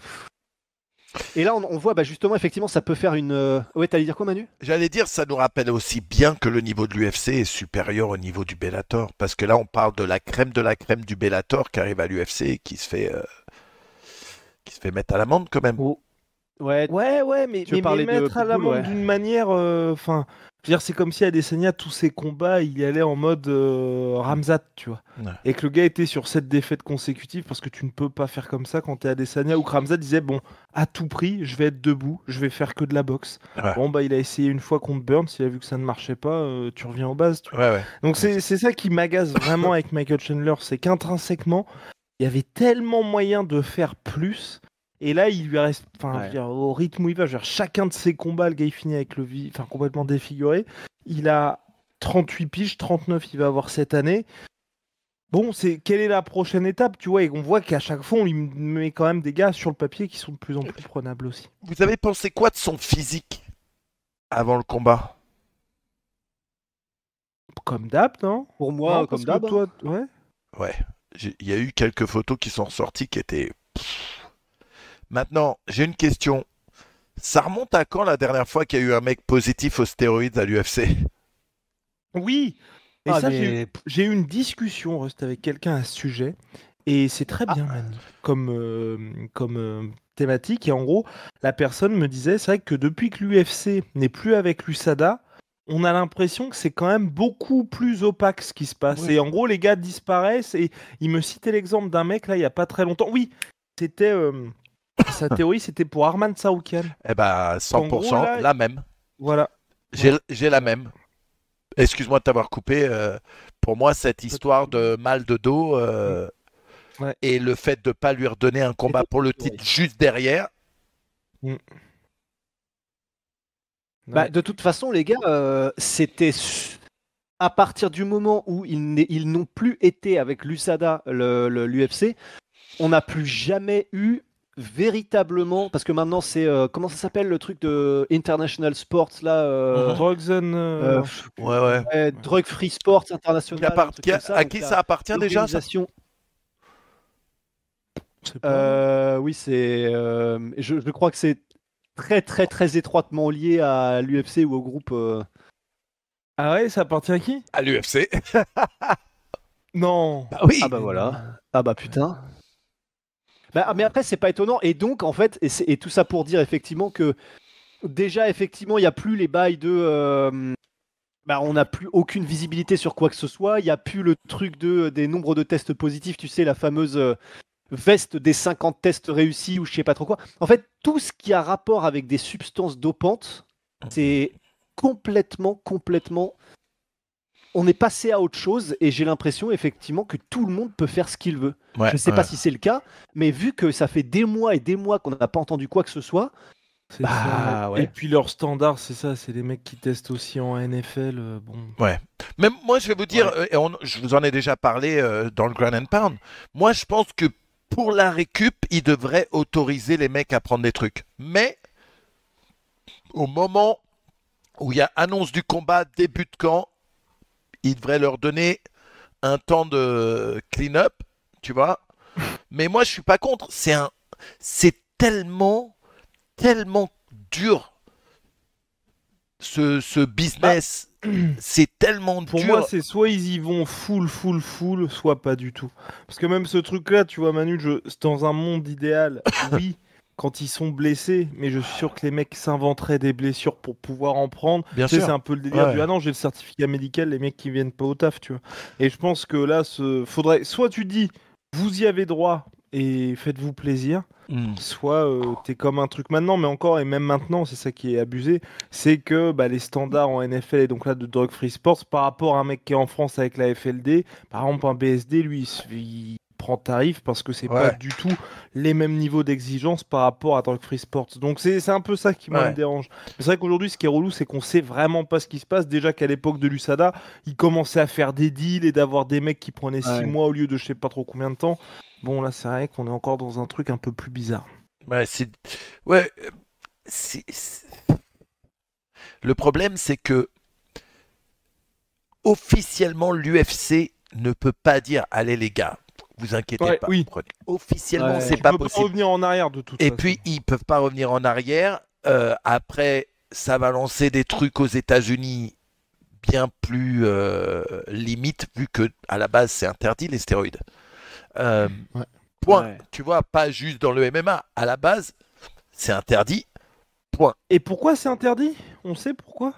Et là, on voit justement, effectivement, ça peut faire une. Ouais, t'allais dire quoi, Manu? J'allais dire, ça nous rappelle aussi bien que le niveau de l'UFC est supérieur au niveau du Bellator. Parce que là, on parle de la crème du Bellator qui arrive à l'UFC et qui se fait mettre à l'amende quand même. Oh. Ouais, Ouais, mais, Tu veux parler de mettre à Pitbull, l'amende ouais. d'une manière. Enfin, je veux dire, c'est comme si Adesanya, tous ses combats, il y allait en mode Ramzat, tu vois. Ouais. Et que le gars était sur 7 défaites consécutives parce que tu ne peux pas faire comme ça quand t'es Adesanya. Ou que Ramzat disait, bon, à tout prix, je vais être debout, je vais faire que de la boxe. Ouais. Bon, bah, il a essayé une fois contre Burns, il a vu que ça ne marchait pas, tu reviens aux bases, tu vois. Ouais. Donc, c'est ça qui m'agace vraiment avec Michael Chandler, c'est qu'intrinsèquement, il y avait tellement moyen de faire plus. Et là, il lui reste, enfin, Ouais. je veux dire, au rythme où il va, je veux dire, chacun de ses combats, le gars il finit avec enfin, complètement défiguré. Il a 38 piges, 39 il va avoir cette année. Bon, quelle est la prochaine étape, tu vois, et on voit qu'à chaque fois, on lui met quand même des gars sur le papier qui sont de plus en plus prenables aussi. Vous avez pensé quoi de son physique avant le combat? Comme d'hab, non? pour moi, Non, comme parce que d'hab. toi, ouais. Ouais. Il y a eu quelques photos qui sont ressorties qui étaient... Maintenant, j'ai une question. Ça remonte à quand la dernière fois qu'il y a eu un mec positif aux stéroïdes à l'UFC? Oui. Et Ah, ça, mais- j'ai eu une discussion, Rust, avec quelqu'un à ce sujet, et c'est très bien, Manu, comme thématique. Et en gros, la personne me disait, c'est vrai que depuis que l'UFC n'est plus avec l'USADA, on a l'impression que c'est quand même beaucoup plus opaque ce qui se passe. Oui. Et en gros, les gars disparaissent, et il me citait l'exemple d'un mec, là, il n'y a pas très longtemps. Oui, c'était... sa théorie, c'était pour Arman Saroukian. Eh ben, 100%, En gros, là- la même. Voilà. J'ai la même. Excuse-moi de t'avoir coupé. Pour moi, cette histoire de mal de dos Ouais. et le fait de ne pas lui redonner un combat pour le titre juste derrière, Ouais. De toute façon, les gars, à partir du moment où ils n'ont plus été avec l'USADA, l'UFC, on n'a plus jamais eu véritablement, parce que maintenant c'est comment ça s'appelle le truc de International Sports là, Drugs and... ouais. Drug Free Sports International, un truc comme ça, à donc qui la- ça appartient déjà ça l'organisation. C'est pas... Oui, je crois que c'est très très très étroitement lié à l'UFC ou au groupe. Ah ouais, ça appartient à qui? À l'UFC. Non. Bah oui. Ah bah voilà. Ah bah putain. Mais après, c'est pas étonnant. Et donc, en fait, et tout ça pour dire effectivement que déjà, effectivement, il n'y a plus les bails de. On n'a plus aucune visibilité sur quoi que ce soit. Il n'y a plus le truc des nombres de tests positifs, tu sais, la fameuse veste des 50 tests réussis ou je sais pas trop quoi. En fait, tout ce qui a rapport avec des substances dopantes, c'est complètement. On est passé à autre chose et j'ai l'impression effectivement que tout le monde peut faire ce qu'il veut. Ouais, Je ne sais ouais. pas si c'est le cas, mais vu que ça fait des mois et des mois qu'on n'a pas entendu quoi que ce soit, C'est Bah, ça. ouais. Et puis leur standard, c'est ça, c'est les mecs qui testent aussi en NFL. Bon. Mais moi, je vais vous dire, je vous en ai déjà parlé dans le Ground and Pound. Moi, je pense que pour la récup, ils devraient autoriser les mecs à prendre des trucs. Mais au moment où il y a annonce du combat, début de camp, ils devraient leur donner un temps de clean-up, tu vois. Mais moi, je suis pas contre. C'est tellement dur ce business. C'est tellement Pour dur. moi, c'est soit ils y vont full, soit pas du tout. Parce que même ce truc-là, tu vois, Manu, c'est dans un monde idéal, oui, quand ils sont blessés, mais je suis sûr que les mecs s'inventeraient des blessures pour pouvoir en prendre. Bien Tu sais, sûr. c'est un peu le délire Ouais. du ah non, j'ai le certificat médical, les mecs qui viennent pas au taf, tu vois. Et je pense que là, faudrait soit tu dis, vous y avez droit et faites-vous plaisir. Soit t'es comme un truc maintenant, mais encore, et même maintenant, c'est ça qui est abusé, c'est que les standards en NFL et donc là de Drug Free Sports par rapport à un mec qui est en France avec la FLD, par exemple un BSD, lui, il prend tarif parce que c'est pas Ouais. du tout les mêmes niveaux d'exigence par rapport à Drug Free Sports. Donc c'est un peu ça qui moi, Ouais. me dérange. Mais c'est vrai qu'aujourd'hui, ce qui est relou, c'est qu'on sait vraiment pas ce qui se passe. Déjà qu'à l'époque de l'USADA, ils commençaient à faire des deals et d'avoir des mecs qui prenaient 6 Ouais. mois au lieu de je sais pas trop combien de temps. Bon, là, c'est vrai qu'on est encore dans un truc un peu plus bizarre. Ouais, c'est- Le problème, c'est que officiellement, l'UFC ne peut pas dire allez les gars, vous inquiétez Ouais, pas. oui. Officiellement, Ouais. c'est Tu pas peux pas possible. revenir en arrière de toute Et façon. puis, ils peuvent pas revenir en arrière. Après, ça va lancer des trucs aux États-Unis bien plus limite, vu que à la base, c'est interdit les stéroïdes. Euh, Ouais. Point. Ouais. Tu vois, pas juste dans le MMA. À la base, c'est interdit. Point. Et pourquoi c'est interdit? On sait pourquoi?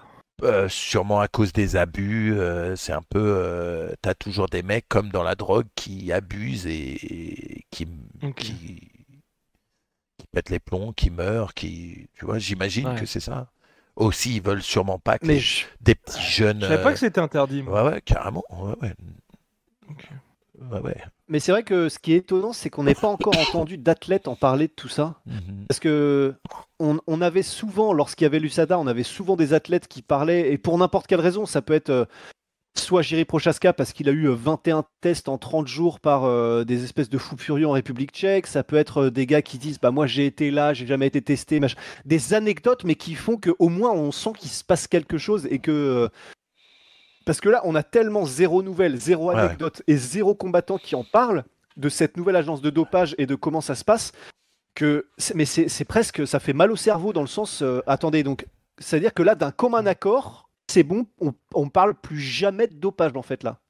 Sûrement à cause des abus. C'est un peu. T'as toujours des mecs comme dans la drogue qui abusent et qui, Ok. qui pètent les plombs, qui meurent, qui. Tu vois, j'imagine Ouais. que c'est ça. Aussi, ils veulent sûrement pas que Mais je- des petits jeunes. Je savais pas que c'était interdit, moi. Ouais, ouais, carrément. Ouais, ouais. Ok. Ouais, ouais. Mais c'est vrai que ce qui est étonnant, c'est qu'on n'ait pas encore entendu d'athlètes en parler de tout ça. Mhm. Parce que on avait souvent, lorsqu'il y avait l'USADA, on avait souvent des athlètes qui parlaient, et pour n'importe quelle raison, ça peut être soit Jiří Procházka parce qu'il a eu 21 tests en 30 jours par des espèces de fous furieux en République tchèque, ça peut être des gars qui disent bah moi j'ai été là, j'ai jamais été testé, machin. Des anecdotes mais qui font qu'au moins on sent qu'il se passe quelque chose et que parce que là on a tellement zéro nouvelle, zéro Ouais. anecdote et zéro combattant qui en parle de cette nouvelle agence de dopage et de comment ça se passe que mais c'est presque ça fait mal au cerveau dans le sens attendez donc c'est à dire que là d'un commun accord c'est bon, on parle plus jamais de dopage en fait là.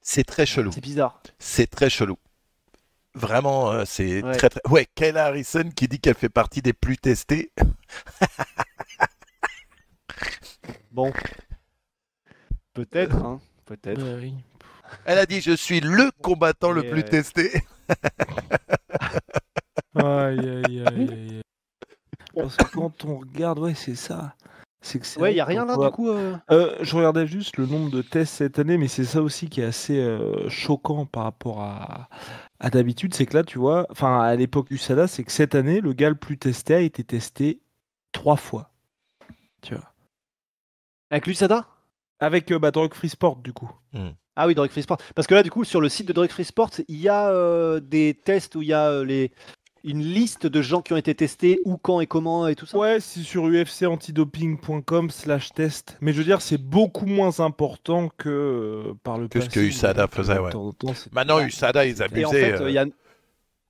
C'est très chelou. C'est bizarre. C'est très chelou. Vraiment, c'est Ouais. très, très. Ouais, Kayla Harrison qui dit qu'elle fait partie des plus testés. Bon. Peut-être, hein. Peut-être. Ouais, oui. Elle a dit je suis le combattant le Mais, plus testé. Aïe, aïe, aïe, aïe, aïe. Parce que quand on regarde, ouais, c'est ça. C'est que c'est Ouais, vrai il y a que rien quand là on du coup. je regardais juste le nombre de tests cette année, mais c'est ça aussi qui est assez choquant par rapport à d'habitude. C'est que là, tu vois, enfin à l'époque USADA, c'est que cette année, le gars le plus testé a été testé 3 fois. Tu vois. Avec l'USADA. Avec Drug Free Sport, du coup. Ah oui, Drug Free Sport. Parce que là, du coup, sur le site de Drug Free Sport, il y a des tests où il y a une liste de gens qui ont été testés, où, quand et comment et tout ça. Ouais, c'est sur ufcantidoping.com/test. Mais je veux dire, c'est beaucoup moins important que par le Que ce passé. que USADA faisait, De ouais. temps en temps, c'était- Maintenant, USADA, ils Et en abusaient. fait, il y a.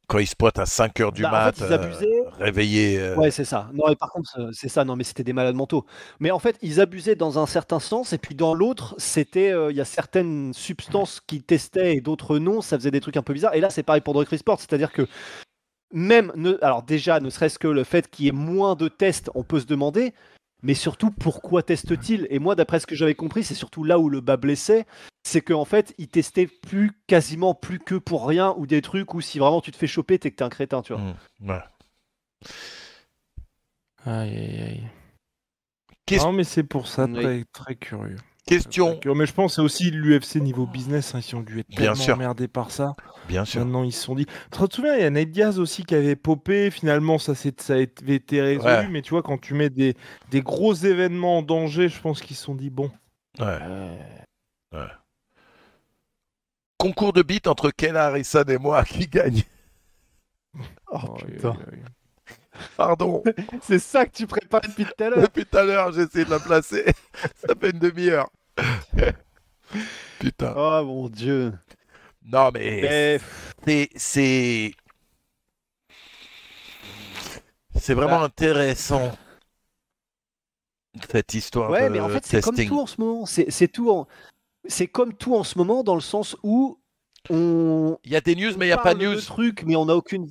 Quand ils se pointent à 5h du Bah, en mat, fait, ils abusaient. réveillés. Ouais, c'est ça. Non, et par contre, c'est ça. Non, mais c'était des malades mentaux. Mais en fait, ils abusaient dans un certain sens, et puis dans l'autre, c'était, il y a certaines substances qui testaient et d'autres non. Ça faisait des trucs un peu bizarres. Et là, c'est pareil pour Drug Free Sport, c'est-à-dire que même, alors déjà, ne serait-ce que le fait qu'il y ait moins de tests, on peut se demander. Mais surtout, pourquoi testent-ils? Et moi, d'après ce que j'avais compris, c'est surtout là où le bas blessait, c'est qu'en fait, ils testaient quasiment plus que pour rien, ou des trucs où si vraiment tu te fais choper, t'es que t'es un crétin, tu vois. Ouais. Aïe, aïe, aïe. Qu'est-ce- Non, mais c'est pour ça, Oui. très, très curieux. Question, Mais je pense que c'est aussi l'UFC niveau business, hein, ils ont dû être Bien tellement sûr. emmerdés par ça. bien sûr. Maintenant, ils se sont dit. Tu te souviens, il y a Nate Diaz aussi qui avait popé. Finalement, ça avait été résolu. Ouais. Mais tu vois, quand tu mets des gros événements en danger, je pense qu'ils se sont dit bon. Ouais. Concours de beat entre Kayla Harrison et moi, qui gagne? Oh Aïe, putain. aïe, aïe. Pardon. C'est ça que tu prépares depuis tout à l'heure. Depuis tout à l'heure, j'ai essayé de la placer. Ça fait une demi-heure. Putain. Oh mon dieu. Non, mais Mais c'est vraiment Bah. intéressant cette histoire ouais, de mais en fait, c'est comme testing. tout en ce moment. C'est tout c'est comme tout en ce moment dans le sens où on Il y a des news, mais il n'y a pas parle de news. de trucs, mais on n'a aucune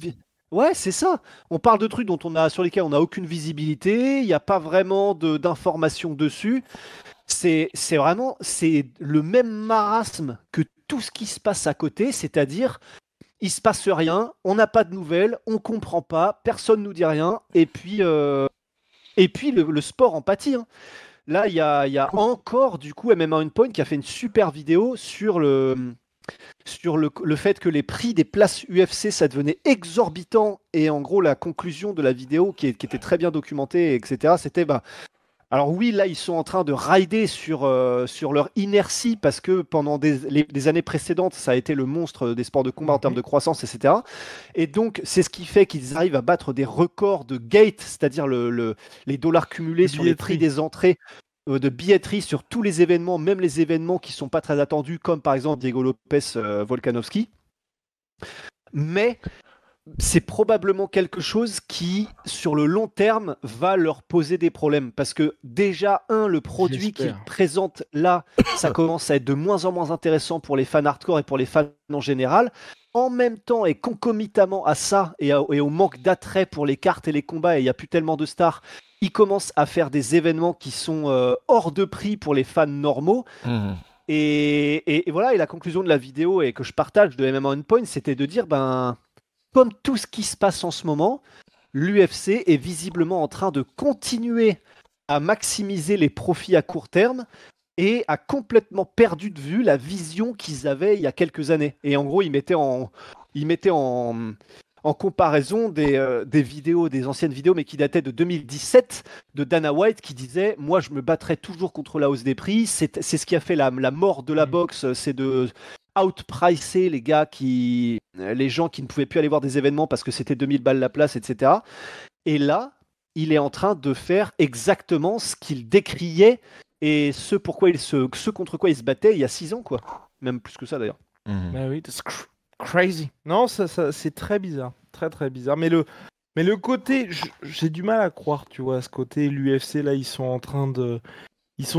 Ouais, c'est ça. On parle de trucs sur lesquels on n'a aucune visibilité. Il n'y a pas vraiment d'informations dessus. C'est le même marasme que tout ce qui se passe à côté, c'est-à-dire il se passe rien, on n'a pas de nouvelles, on comprend pas, personne nous dit rien, et puis le sport en pâtit, hein. Là, il y a encore du coup MMA On Point qui a fait une super vidéo sur le fait que les prix des places UFC ça devenait exorbitant, et en gros la conclusion de la vidéo qui était très bien documentée, etc. C'était alors oui, là, ils sont en train de rider sur leur inertie parce que pendant les années précédentes, ça a été le monstre des sports de combat en termes de croissance, etc. Et donc, c'est ce qui fait qu'ils arrivent à battre des records de gate, c'est-à-dire les dollars cumulés sur les prix Billetterie. des entrées de billetterie sur tous les événements, même les événements qui sont pas très attendus, comme par exemple Diego Lopez Volkanovski. Mais c'est probablement quelque chose qui, sur le long terme, va leur poser des problèmes. Parce que déjà, le produit qu'ils J'espère. présentent là, ça commence à être de moins en moins intéressant pour les fans hardcore et pour les fans en général. En même temps et concomitamment à ça et au manque d'attrait pour les cartes et les combats, et il n'y a plus tellement de stars, ils commencent à faire des événements qui sont hors de prix pour les fans normaux. Mhm. Et voilà, et la conclusion de la vidéo et que je partage de MMA On Point, c'était de dire, comme tout ce qui se passe en ce moment, l'UFC est visiblement en train de continuer à maximiser les profits à court terme et a complètement perdu de vue la vision qu'ils avaient il y a quelques années. Et en gros, ils mettaient en comparaison des vidéos, des anciennes vidéos, mais qui dataient de 2017, de Dana White, qui disait « Moi, je me battrai toujours contre la hausse des prix. C'est ce qui a fait la mort de la boxe, c'est de outpricer les gens qui ne pouvaient plus aller voir des événements parce que c'était 2000 balles la place, etc. » Et là, il est en train de faire exactement ce qu'il décriait et ce contre quoi il se battait il y a 6 ans, quoi. Même plus que ça, d'ailleurs. Mhm. Bah oui, that's crazy. Non, ça c'est très bizarre. Très très bizarre. Mais le côté, j'ai du mal à croire, tu vois, ce côté, l'UFC, là, ils sont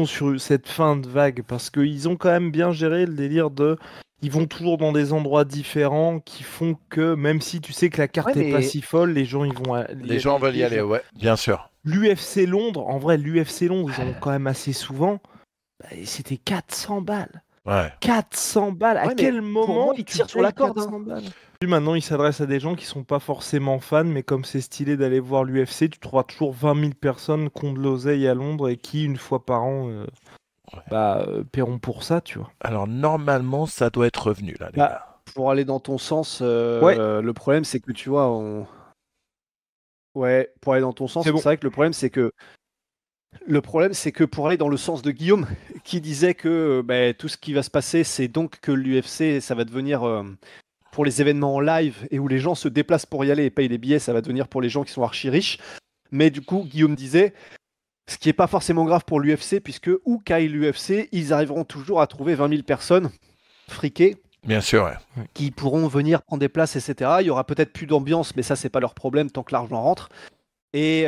sur cette fin de vague parce qu'ils ont quand même bien géré le délire de. Ils vont toujours dans des endroits différents qui font que, même si tu sais que la carte Ouais, est pas mais si folle, les gens ils vont. Les gens veulent y aller, ouais, bien sûr. L'UFC Londres, en vrai, l'UFC Londres, ils en ont quand même assez souvent. Bah, c'était 400 balles. Ouais. 400 balles. À Ouais, mais quel pour moment moi, ils tu tirent sur la payes corde, hein. 400 balles Maintenant, il s'adresse à des gens qui sont pas forcément fans, mais comme c'est stylé d'aller voir l'UFC, tu trouveras toujours 20 000 personnes qui ont de l'oseille à Londres et qui, une fois par an, paieront pour ça, tu vois. Alors, normalement, ça doit être revenu, là, les Bah, gars. pour aller dans ton sens, Ouais. le problème, c'est que tu vois, ouais, pour aller dans ton sens, C'est bon. c'est vrai que le problème, c'est que pour aller dans le sens de Guillaume, qui disait que tout ce qui va se passer, c'est donc que l'UFC, ça va devenir pour les événements en live et où les gens se déplacent pour y aller et payent des billets, ça va devenir pour les gens qui sont archi riches. Mais du coup, Guillaume disait, ce qui n'est pas forcément grave pour l'UFC, puisque où qu'aille l'UFC, ils arriveront toujours à trouver 20 000 personnes friquées Bien sûr, ouais. qui pourront venir prendre des places, etc. Il y aura peut-être plus d'ambiance, mais ça, c'est pas leur problème tant que l'argent rentre. Et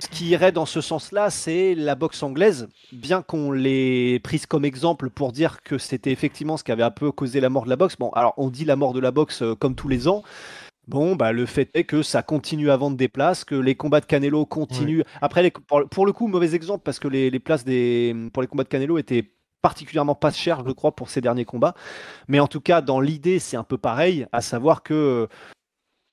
ce qui irait dans ce sens-là, c'est la boxe anglaise, bien qu'on l'ait prise comme exemple pour dire que c'était effectivement ce qui avait un peu causé la mort de la boxe. Bon, alors on dit la mort de la boxe comme tous les ans. Bon, le fait est que ça continue à vendre des places, que les combats de Canelo continuent. Après, pour le coup, mauvais exemple, parce que les places pour les combats de Canelo étaient particulièrement pas chères, je crois, pour ces derniers combats. Mais en tout cas, dans l'idée, c'est un peu pareil, à savoir que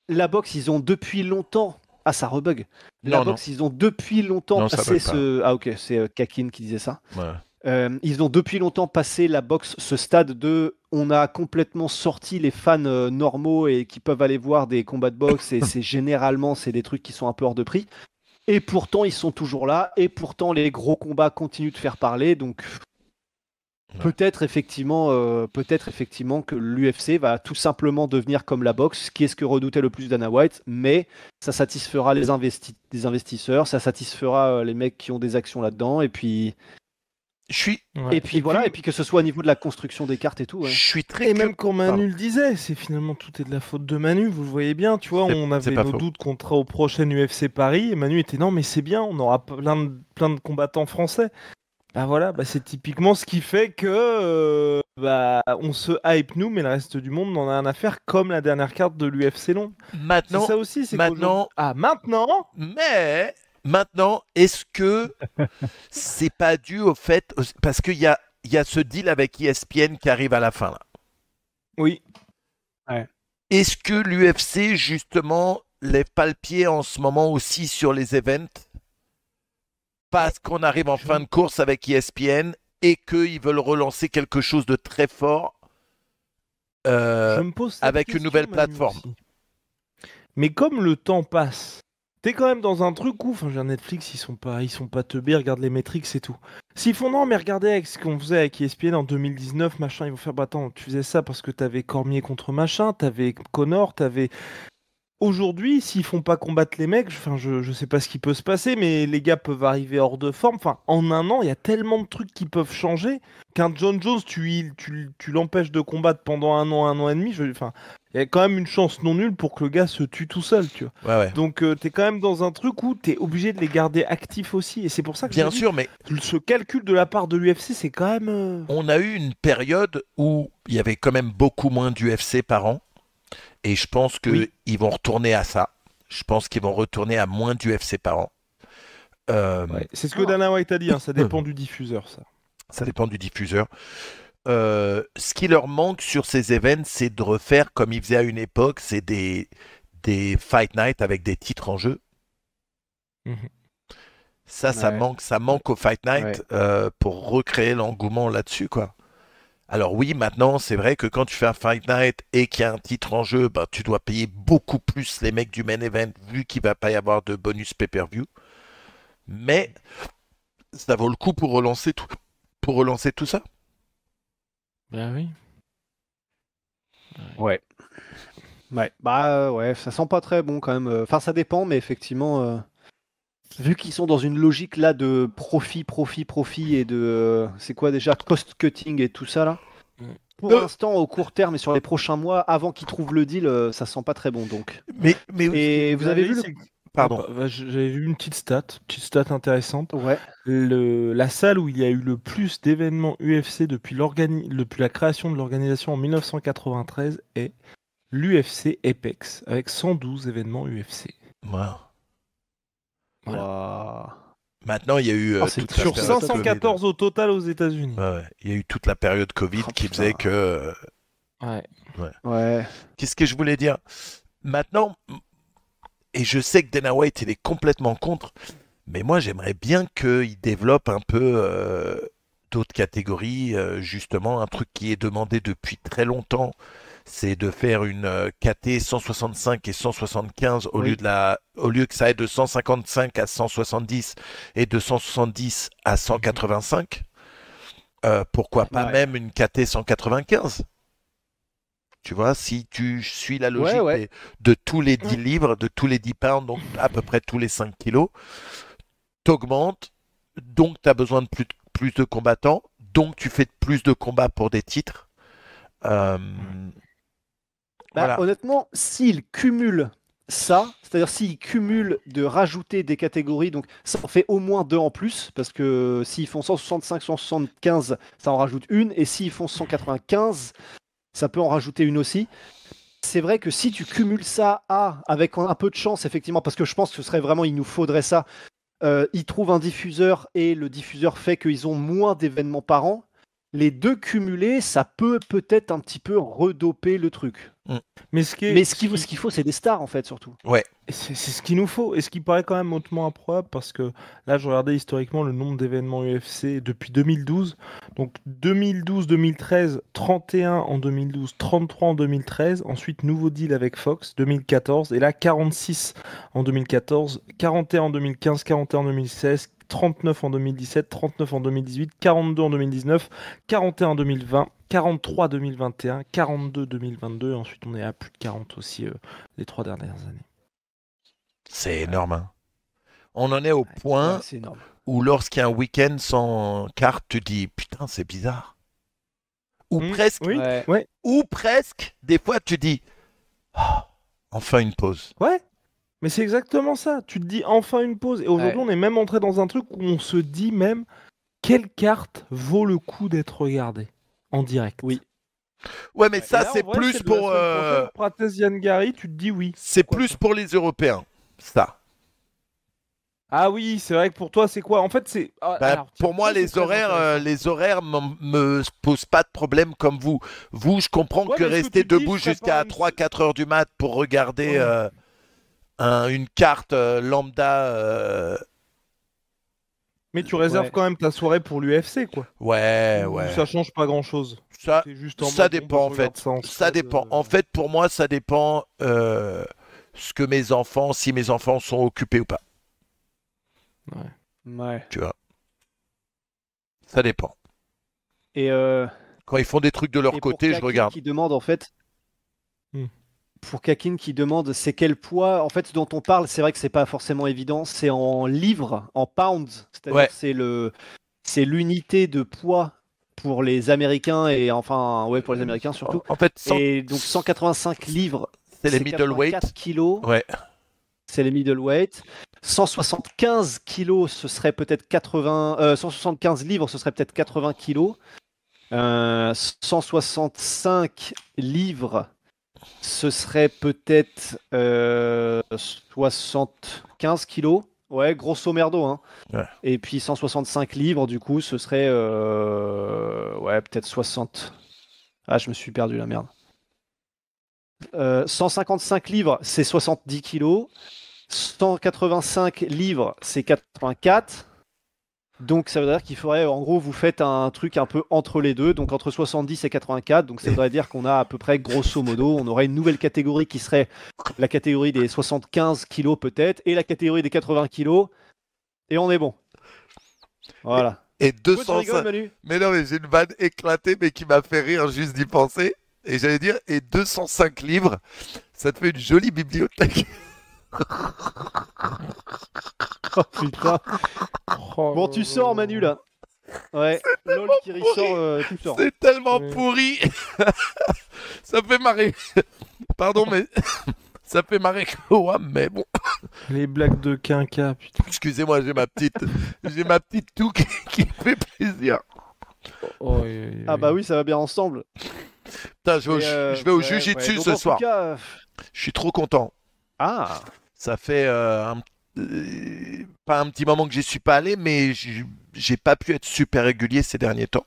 la boxe, ils ont depuis longtemps. Ah, ça rebug. La boxe, ils ont depuis longtemps Non, ça passé bug pas. ce. Ah, ok, c'est Kakin qui disait ça. Ouais. Ils ont depuis longtemps passé la boxe, ce stade de. On a complètement sorti les fans normaux et qui peuvent aller voir des combats de boxe et généralement c'est des trucs qui sont un peu hors de prix. Et pourtant ils sont toujours là et pourtant les gros combats continuent de faire parler. Donc peut-être effectivement que l'UFC va tout simplement devenir comme la boxe, qui est ce que redoutait le plus Dana White, mais ça satisfera les investisseurs, ça satisfera les mecs qui ont des actions là-dedans et puis. Ouais. Et puis voilà, et puis que ce soit au niveau de la construction des cartes et tout. Ouais. Je suis très Et même quand Manu le disait, c'est finalement tout est de la faute de Manu, vous le voyez bien, tu vois, on avait nos doutes contre au prochain UFC Paris, et Manu était non mais c'est bien, on aura plein de combattants français. Bah voilà, c'est typiquement ce qui fait que on se hype nous, mais le reste du monde n'en a rien à faire, comme la dernière carte de l'UFC Londres. Maintenant, c'est ça aussi, c'est maintenant, Maintenant, est-ce que c'est pas dû au fait, parce qu'il y a ce deal avec ESPN qui arrive à la fin là. Oui. Ouais. Est-ce que l'UFC justement lève pas le pied en ce moment aussi sur les events parce qu'on arrive en fin de course avec ESPN et qu'ils veulent relancer quelque chose de très fort je me pose avec une nouvelle plateforme. Aussi. Mais comme le temps passe, t'es quand même dans un truc où, Netflix, ils sont pas teubés, regarde les métriques, c'est tout. S'ils font non, mais regardez avec ce qu'on faisait avec ESPN en 2019, machin, ils vont faire, attends, tu faisais ça parce que t'avais Cormier contre machin, t'avais Connor, t'avais aujourd'hui, s'ils font pas combattre les mecs, enfin, je sais pas ce qui peut se passer, mais les gars peuvent arriver hors de forme. Enfin, en un an, il y a tellement de trucs qui peuvent changer qu'un John Jones, tu l'empêches de combattre pendant un an et demi. Enfin, il y a quand même une chance non nulle pour que le gars se tue tout seul, tu vois. Ouais, ouais. Donc, t'es quand même dans un truc où t'es obligé de les garder actifs aussi. Et c'est pour ça que Bien je dis, sûr, mais ce calcul de la part de l'UFC, c'est quand même. on a eu une période où il y avait quand même beaucoup moins d'UFC par an. Et je pense qu'ils Oui. vont retourner à ça. Je pense qu'ils vont retourner à moins d'UFC par an. Euh, Ouais. C'est ce que Dana White a dit, hein, ça dépend du diffuseur, ça. Ça dépend du diffuseur. Ce qui leur manque sur ces événements, c'est de refaire comme ils faisaient à une époque, c'est des Fight Night avec des titres en jeu. Mhm. Ça Ouais. manque au Fight Night Ouais. pour recréer l'engouement là-dessus, quoi. Alors oui, maintenant, c'est vrai que quand tu fais un Fight Night et qu'il y a un titre en jeu, bah, tu dois payer beaucoup plus les mecs du main event vu qu'il va pas y avoir de bonus pay-per-view. Mais ça vaut le coup pour relancer tout ça. Ben oui. Ouais. Ouais. Bah ouais, ça sent pas très bon quand même. Enfin, ça dépend, mais effectivement, vu qu'ils sont dans une logique là de profit et de c'est quoi déjà cost cutting et tout ça là. Mm. Pour l'instant, au court terme et sur les prochains mois, avant qu'ils trouvent le deal, ça sent pas très bon donc. Mais Et vous avez vu le... pardon. J'avais vu une petite stat intéressante. Ouais. La salle où il y a eu le plus d'événements UFC depuis la création de l'organisation en 1993 est l'UFC Apex, avec 112 événements UFC. Voilà. Voilà. Waouh. Maintenant, il y a eu Oh, c'est toute la Sur période 514 au total aux États-Unis. Covid. Ouais, ouais. Il y a eu toute la période Covid Oh, qui putain. faisait que. Ouais. Ouais. Qu'est-ce que je voulais dire? Maintenant, et je sais que Dana White, il est complètement contre, mais moi, j'aimerais bien qu'il développe un peu d'autres catégories. Justement, un truc qui est demandé depuis très longtemps, c'est de faire une KT 165 et 175 Oui. au lieu que ça aille de 155 à 170 et de 170 à 185. Pourquoi pas Ouais. même une KT 195? Tu vois, si tu suis la Ouais, logique ouais. de tous les 10 livres, de tous les 10 pounds, donc à peu près tous les 5 kilos, t'augmentes, donc tu as besoin de plus de combattants, donc tu fais plus de combats pour des titres. Euh, Bah, voilà. honnêtement, s'ils cumulent ça, c'est-à-dire s'ils cumulent de rajouter des catégories, donc ça en fait au moins deux en plus, parce que s'ils font 165, 175, ça en rajoute une, et s'ils font 195, ça peut en rajouter une aussi. C'est vrai que si tu cumules ça avec un peu de chance, effectivement, parce que je pense que ce serait vraiment, il nous faudrait ça, ils trouvent un diffuseur et le diffuseur fait qu'ils ont moins d'événements par an. Les deux cumulés, ça peut peut-être un petit peu redoper le truc. Mais ce qui est, Mais ce qu'il faut, c'est des stars, en fait, surtout. Ouais. c'est ce qu'il nous faut, et ce qui paraît quand même hautement improbable, parce que là, je regardais historiquement le nombre d'événements UFC depuis 2012. Donc 2012-2013, 31 en 2012, 33 en 2013. Ensuite, nouveau deal avec Fox, 2014. Et là, 46 en 2014, 41 en 2015, 41 en 2016, 39 en 2017, 39 en 2018, 42 en 2019, 41 en 2020, 43 2021, 42 2022. Ensuite, on est à plus de 40 aussi les 3 dernières années. C'est énorme. Hein. On en est au Ouais, point c'est énorme. où lorsqu'il y a un week-end sans carte, tu dis putain, c'est bizarre. Ou presque, Oui, Ouais. ouais, ou presque, des fois tu dis oh, enfin une pause. ouais. Mais c'est exactement ça. Tu te dis enfin une pause. Et aujourd'hui, Ouais. on est même entré dans un truc où on se dit même quelle carte vaut le coup d'être regardée en direct. Oui. Ouais, mais Et ça là, c'est en vrai, plus c'est de la pour semaine prochaine, Prates Yangari, tu te dis oui. c'est Pourquoi plus pas. pour les Européens. Ça. Ah oui, c'est vrai que pour toi, c'est quoi? En fait, c'est. Bah, Alors, tiens, pour moi, ça, c'est très intéressant. les horaires me posent pas de problème comme vous. Vous, je comprends Ouais, que mais est-ce que rester tu te dis, debout je serais jusqu'à pas 3-4 heures du mat pour regarder Ouais. une carte lambda. Mais tu réserves Ouais. quand même ta soirée pour l'UFC, quoi. Ouais, Ou ouais. ça change pas grand-chose. Ça, C'est juste en ça mode, dépend en je regarde fait. ça en Ça stade, dépend. En fait, pour moi, ça dépend ce que mes enfants, si mes enfants sont occupés ou pas. Ouais. Tu vois. Ça dépend. Et, Quand ils font des trucs de leur et pour côté, je Kaki regarde. qui demande, en fait, Hmm. pour Kakin qui demande c'est quel poids en fait dont on parle, c'est vrai que c'est pas forcément évident, c'est en livres, en pounds, c'est-à-dire Ouais. c'est l'unité de poids pour les Américains et enfin ouais pour les Américains surtout. En fait, Et donc 185 livres, c'est les middleweight. 84 kilos, Ouais. c'est les middleweight. 175 kilos, ce serait peut-être 175 livres, ce serait peut-être 80 kilos. 165 livres, ce serait peut-être 75 kilos. Ouais, grosso merdo. Hein. Ouais. Et puis 165 livres, du coup, ce serait ouais, peut-être 60. Ah, je me suis perdu la merde. 155 livres, c'est 70 kilos. 185 livres, c'est 84. Donc ça veut dire qu'il faudrait, en gros, vous faites un truc un peu entre les deux, donc entre 70 et 84. Donc ça voudrait dire qu'on a à peu près, grosso modo, on aurait une nouvelle catégorie qui serait la catégorie des 75 kilos peut-être, et la catégorie des 80 kilos, et on est bon. Voilà. Et Pourquoi tu 205. rigoles, Manu ? Mais non, mais j'ai une vanne éclatée, mais qui m'a fait rire juste d'y penser. Et j'allais dire, et 205 livres, ça te fait une jolie bibliothèque. Oh putain. Bon, tu sors, Manu, là. Ouais, LOL qui ressort, tu sors. C'est tellement Ouais. pourri. Ça fait marrer. Pardon, mais ça fait marrer Kawam, mais bon. Les blagues de quinca, putain. Excusez-moi, j'ai ma petite toux qui fait plaisir. Oh, Ah bah oui, ça va bien ensemble. Putain, je vais au Ouais, Jiu-Jitsu ouais. Donc, ce en tout soir. cas, Je suis trop content. Ah, Ça fait pas un petit moment que j'y suis pas allé, mais j'ai pas pu être super régulier ces derniers temps.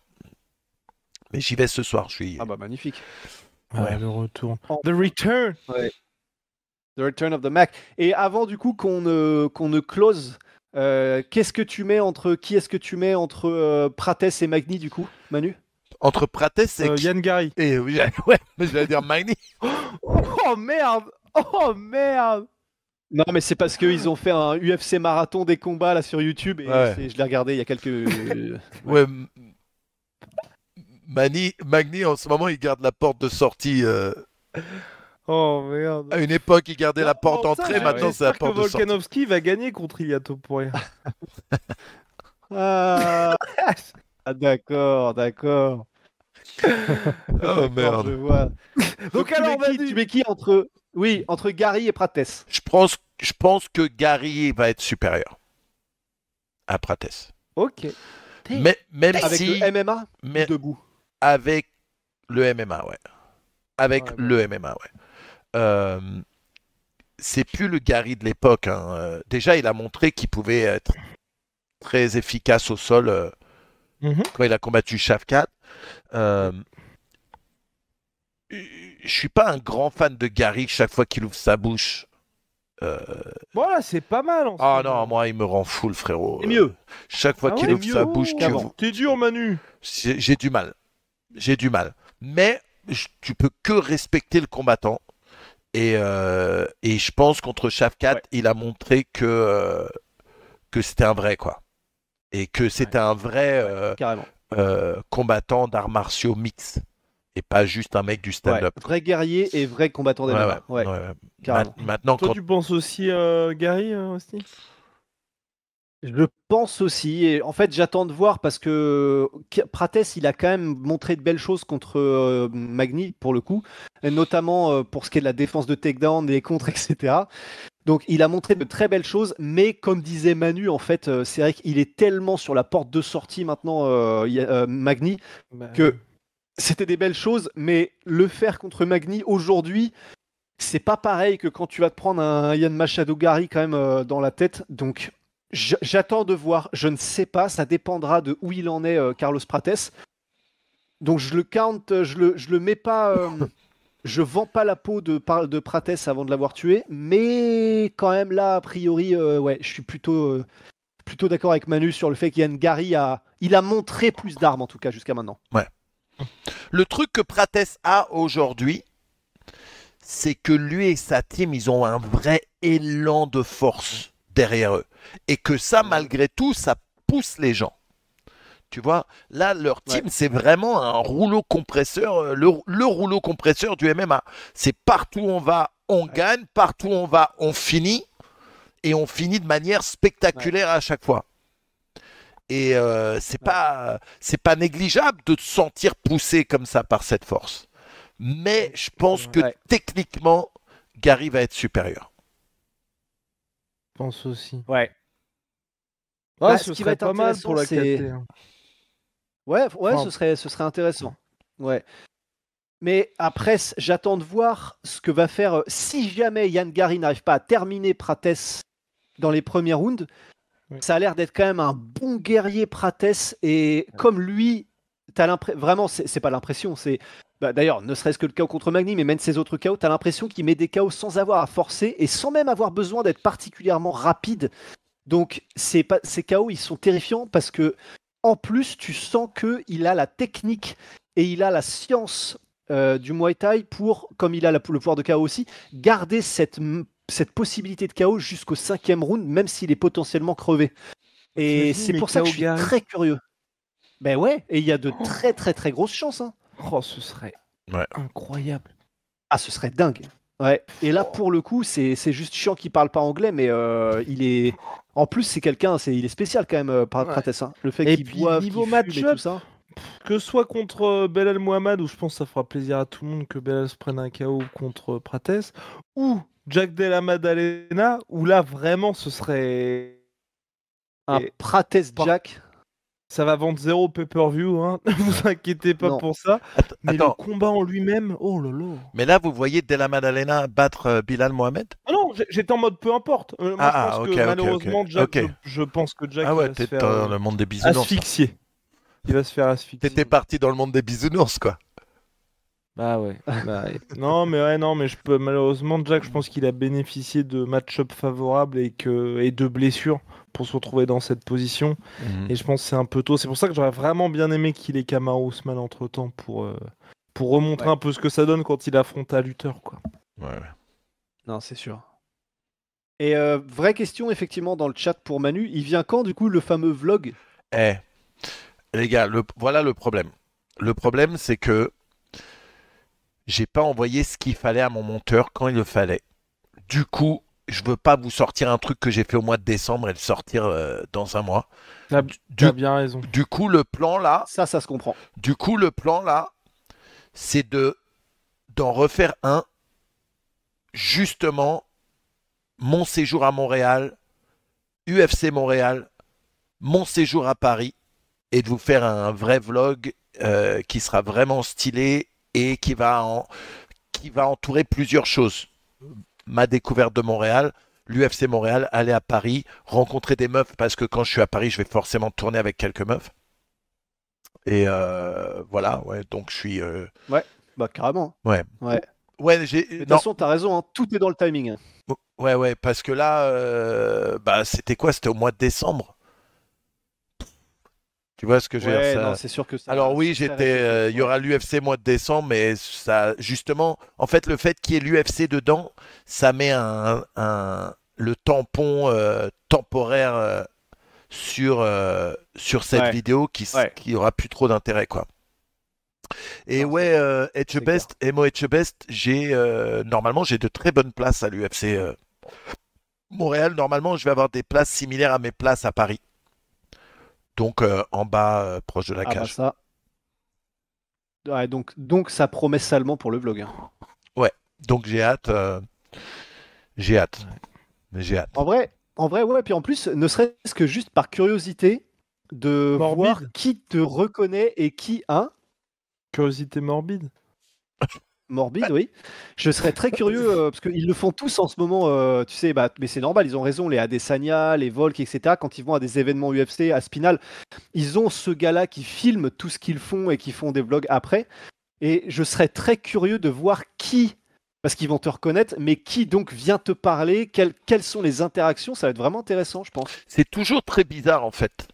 Mais j'y vais ce soir. Je suis. ah bah magnifique. Ouais, le retour. Oh. The Return. The Return of the Mac. Et avant du coup qu'on ne close, qu'est-ce que tu mets entre qui est-ce que tu mets entre Prates et Magni du coup, Manu? Entre Prates et Yann Gary. et oui, ouais, mais j'allais dire Magny. Oh merde! Oh merde! Non mais c'est parce qu'ils ont fait un UFC marathon des combats là sur YouTube et Ouais. je l'ai regardé il y a quelques. Ouais. Magny en ce moment il garde la porte de sortie. Oh merde. À une époque il gardait la porte Oh, d'entrée, putain, maintenant c'est la j'espère porte que de sortie. Volkanovski va gagner contre Iliato pour rien. Ah, ah, d'accord. Oh D'accord, merde. je vois. Donc tu alors, mets qui, vas-y. tu mets qui entre Gary et Prates? Je pense que Gary va être supérieur à Prates. Ok. Mais même Avec si le MMA mais debout. avec le MMA, ouais. Avec Ouais, le MMA, ouais. C'est plus le Gary de l'époque. Hein. Déjà, il a montré qu'il pouvait être très efficace au sol quand il a combattu Shavkat. Je suis pas un grand fan de Gary chaque fois qu'il ouvre sa bouche. Bon là, c'est pas mal. En ce Ah moment. non, moi, il me rend fou, le frérot. C'est mieux. Chaque fois Ah qu'il ouais, ouvre mieux sa bouche, qu'avant. T'es dur, Manu. j'ai du mal. J'ai du mal. Mais tu peux que respecter le combattant. Et je pense contre Shavkat, Ouais. il a montré que c'était un vrai, quoi. Et que c'était un vrai Carrément. combattant d'arts martiaux mix. Et pas juste un mec du Ouais. stand-up. Vrai guerrier et vrai combattant Ouais, d'MMA. ouais, Ouais, ouais. carrément. Maintenant, Toi, quand... tu penses aussi Gary aussi? Je pense aussi. Et en fait, j'attends de voir parce que Prates, il a quand même montré de belles choses contre Magny, pour le coup. Et notamment pour ce qui est de la défense de takedown, des contres, etc. Donc, il a montré de très belles choses. Mais comme disait Manu, en fait, c'est vrai qu'il est tellement sur la porte de sortie maintenant, Magny, que c'était des belles choses. Mais le faire contre Magny aujourd'hui, c'est pas pareil que quand tu vas te prendre un Yann Machado Gary quand même dans la tête. Donc, j'attends de voir. Je ne sais pas. Ça dépendra de où il en est, Carlos Prates. Donc, je le count. Je le mets pas. Je vends pas la peau de Prates avant de l'avoir tué. Mais quand même, là, a priori, ouais, je suis plutôt d'accord avec Manu sur le fait qu'Yann Gary il a montré plus d'armes, en tout cas, jusqu'à maintenant. Le truc que Prates a aujourd'hui, c'est que lui et sa team, ils ont un vrai élan de force derrière eux. Et que ça, malgré tout, ça pousse les gens. Tu vois, là, leur team, c'est vraiment un rouleau compresseur, le rouleau compresseur du MMA. C'est partout où on va, on gagne, partout où on va, on finit, et on finit de manière spectaculaire à chaque fois. Et c'est pas négligeable de te sentir poussé comme ça par cette force. Mais je pense que techniquement, Gary va être supérieur. Je pense aussi. Ouais. Ouais, Ce ce qui va serait être pas mal pour la intéressant, KT. hein. Ouais, Enfin, ce serait intéressant. Ouais. Mais après, j'attends de voir ce que va faire si jamais Yann Gary n'arrive pas à terminer Prates dans les premiers rounds. Oui. Ça a l'air d'être quand même un bon guerrier Prates et comme lui, t'as vraiment, c'est pas l'impression, c'est d'ailleurs, ne serait-ce que le KO contre Magny, mais même ses autres KO, t'as l'impression qu'il met des KO sans avoir à forcer et sans même avoir besoin d'être particulièrement rapide. Donc ces KO, ils sont terrifiants parce que en plus, tu sens qu'il a la technique et il a la science du Muay Thai pour, comme il a le pouvoir de KO aussi, garder cette possibilité de KO jusqu'au 5e round, même s'il est potentiellement crevé. Et c'est pour ça que je suis très curieux. Ben ouais, et il y a de très très très grosses chances. Hein. Oh, ce serait incroyable. Ah, ce serait dingue. Ouais. Et là, pour le coup, c'est juste chiant qu'il parle pas anglais, mais il est. En plus, c'est quelqu'un, il est spécial quand même, Prates. Hein. Le fait qu'il boive, niveau qu'il fume et tout ça. Que ce soit contre Belal Mohamed, où je pense que ça fera plaisir à tout le monde que Belal se prenne un KO contre Prates, ou Jack Della Maddalena, où là vraiment ce serait. Un Prates Jack. Ça va vendre 0 pay-per-view, hein. Ne vous inquiétez pas pour ça. Mais le combat en lui-même, oh là là. Mais là, vous voyez Della Maddalena battre Bilal Mohamed? Ah non, j'étais en mode peu importe. Moi, je pense que malheureusement, Jack, je pense que Jack va se faire dans le monde des bisounours. asphyxier. Il va se faire asphyxier. T'étais parti dans le monde des bisounours, quoi. Bah ouais. Non, mais je peux malheureusement, Jack, je pense qu'il a bénéficié de match-up favorables et de blessures pour se retrouver dans cette position. Et je pense que c'est un peu tôt. C'est pour ça que j'aurais vraiment bien aimé qu'il ait Kamaru Usman entre-temps pour remontrer un peu ce que ça donne quand il affronte un lutteur, quoi. Ouais. Non, c'est sûr. Et vraie question, effectivement, dans le chat pour Manu. Il vient quand, du coup, le fameux vlog? Les gars, voilà le problème. Le problème, c'est que j'ai pas envoyé ce qu'il fallait à mon monteur quand il le fallait. Du coup, je veux pas vous sortir un truc que j'ai fait au mois de décembre et le sortir dans un mois. T'as bien raison. Du coup, le plan là... Ça se comprend. Du coup, le plan là, c'est d'en refaire un, justement, mon séjour à Montréal, UFC Montréal, mon séjour à Paris, et de vous faire un vrai vlog qui sera vraiment stylé et qui va entourer plusieurs choses. Ma découverte de Montréal, l'UFC Montréal, aller à Paris, rencontrer des meufs, parce que quand je suis à Paris, je vais forcément tourner avec quelques meufs. Et voilà, ouais, donc je suis... Ouais, bah carrément. Ouais. De toute façon, t'as raison, hein, tout est dans le timing. Ouais, parce que là, c'était quoi? C'était au mois de décembre. Tu vois ce que je veux dire, ça... non, c'est sûr que ça. Alors oui, il y aura l'UFC mois de décembre, mais ça, justement, en fait, le fait qu'il y ait l'UFC dedans, ça met le tampon temporaire sur cette vidéo qui aura plus trop d'intérêt, quoi. Et Etchebest, Emo Etchebest, normalement j'ai de très bonnes places à l'UFC Montréal. Normalement, je vais avoir des places similaires à mes places à Paris. Donc en bas, proche de la cage. Bah ça. Ouais, donc ça promet salement pour le vlog. Hein. Ouais, donc j'ai hâte. J'ai hâte. En vrai, ouais. Puis en plus, ne serait-ce que juste par curiosité de voir qui te reconnaît et qui, hein. Curiosité morbide. Morbide, oui. Je serais très curieux parce qu'ils le font tous en ce moment. Tu sais, mais c'est normal, ils ont raison. Les Adesanya, les Volk, etc. Quand ils vont à des événements UFC, à Spinal, ils ont ce gars-là qui filme tout ce qu'ils font et qui font des vlogs après. Et je serais très curieux de voir qui, parce qu'ils vont te reconnaître, mais qui donc vient te parler, quelles sont les interactions. Ça va être vraiment intéressant, je pense. C'est toujours très bizarre en fait.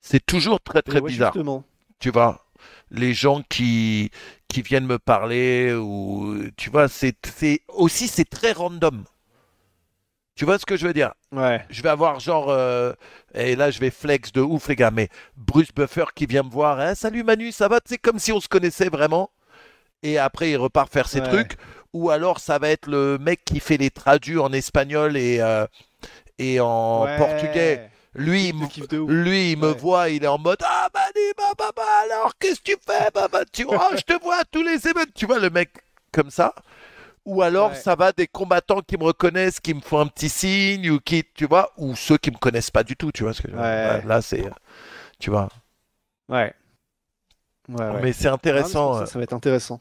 C'est toujours très bizarre. Justement. Tu vois, les gens qui viennent me parler, ou tu vois, c'est très random. Tu vois ce que je veux dire? Ouais. Je vais avoir genre, et là je vais flex de ouf les gars, mais Bruce Buffer qui vient me voir, hein, salut Manu, ça va? C'est comme si on se connaissait vraiment, et après il repart faire ses Ouais. trucs, ou alors ça va être le mec qui fait les tradus en espagnol et en portugais. Ouais. Lui, Je kiffe de ouf. lui, il me Ouais. voit, il est en mode ah Manu, bah, alors qu'est-ce que tu fais? Tu vois, je te vois à tous les événements, tu vois le mec comme ça. Ou alors Ouais. ça va des combattants qui me reconnaissent, qui me font un petit signe, ou qui, tu vois, ou ceux qui me connaissent pas du tout, tu vois ce que je veux dire. Ouais. Là, c'est, tu vois. Ouais. Ouais. Mais c'est Non, mais c'est pour intéressant, ça, ça va être intéressant.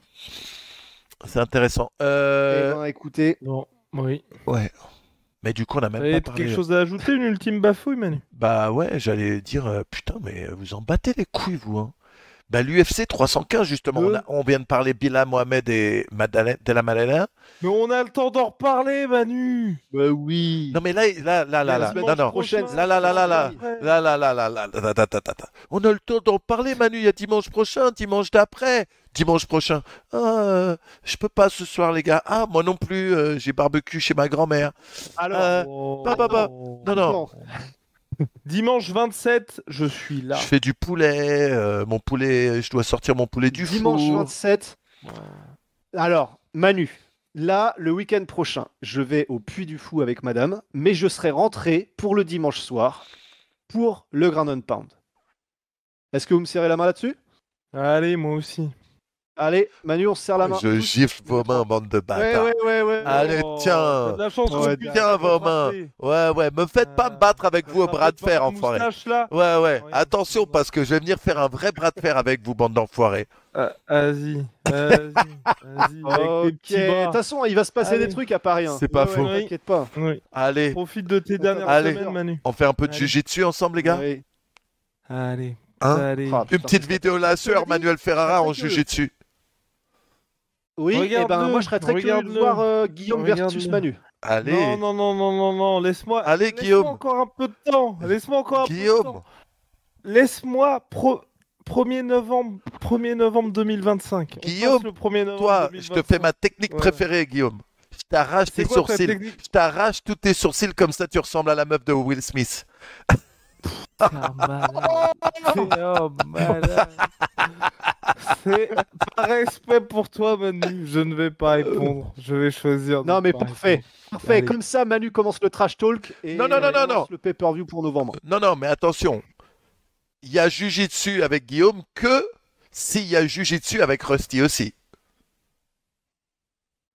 c'est intéressant. Eh ben, écoutez, Bon, oui. Ouais. Mais du coup, on a même T'avais pas parlé. quelque chose à ajouter, une ultime bafouille, Manu? Bah ouais, j'allais dire, putain, mais vous en battez les couilles, vous, hein. Bah l'UFC 315, justement, on vient de parler Bilal Mohamed et Della Madeleine. Mais on a le temps d'en reparler, Manu. bah oui. Non mais là, Dimanche non, prochain, là. On a le temps d'en parler, Manu. Il y a dimanche prochain, dimanche d'après, dimanche prochain. Ah, je peux pas ce soir, les gars. Ah, moi non plus. J'ai barbecue chez ma grand-mère. Alors, Oh. Non. Dimanche 27, je suis là. Je fais du poulet. Mon poulet, je dois sortir mon poulet du dimanche four. 27. Alors, Manu, là, le week-end prochain, je vais au Puy du Fou avec madame, mais je serai rentré pour le dimanche soir pour le Ground and Pound. Est-ce que vous me serrez la main là-dessus? Allez, moi aussi. Allez, Manu, on se serre la main. Je tous. gifle vos mains, bande de bâtards. Ouais. Allez, Oh, tiens. t'as de la chance qu'on Ouais, puisse Tiens se vos mains. rattraper. Ouais, me faites pas me battre avec vous au bras de fer, enfoiré. Là. Ouais, Ouais. attention parce que je vais venir faire un vrai bras de fer avec vous, bande d'enfoirés. Vas-y. Avec tes Ok, petits de bras. toute façon, il va se passer Allez. des trucs à Paris. Hein. C'est pas Ouais, faux. T'inquiète pas. Oui. Allez, Profite de tes dernières Allez. semaines, Manu. on fait un peu de Allez. jujitsu ensemble, les gars? Ouais. Allez. Hein? Allez. Ah, putain, Une petite vidéo là sur Manuel Ferrara en Très curieux. jujitsu. Oui, et ben Regarde-le, moi je serais très curieux de regarde-le. voir Guillaume versus Regarde-le. Manu. Allez, Non. Laisse-moi. Allez, laisse-moi Guillaume. encore un peu de temps. Laisse-moi encore un peu de Guillaume. temps. Laisse-moi 1er novembre 2025. On Guillaume, passe le 1er novembre toi, 2025. je te fais ma technique Ouais. préférée, Guillaume. Je t'arrache C'est tes quoi ta sourcils. technique? Je t'arrache tous tes sourcils comme ça, tu ressembles à la meuf de Will Smith. Ah, malade. Malade. C'est par respect pour toi, Manu. Je ne vais pas répondre. Je vais choisir. de Non mais pas parfait. répondre. Parfait, Allez. comme ça Manu commence le trash talk et Non. on lance le pay-per-view pour novembre. Non, mais attention. Il y a jujitsu avec Guillaume que s'il y a jujitsu avec Rusty aussi.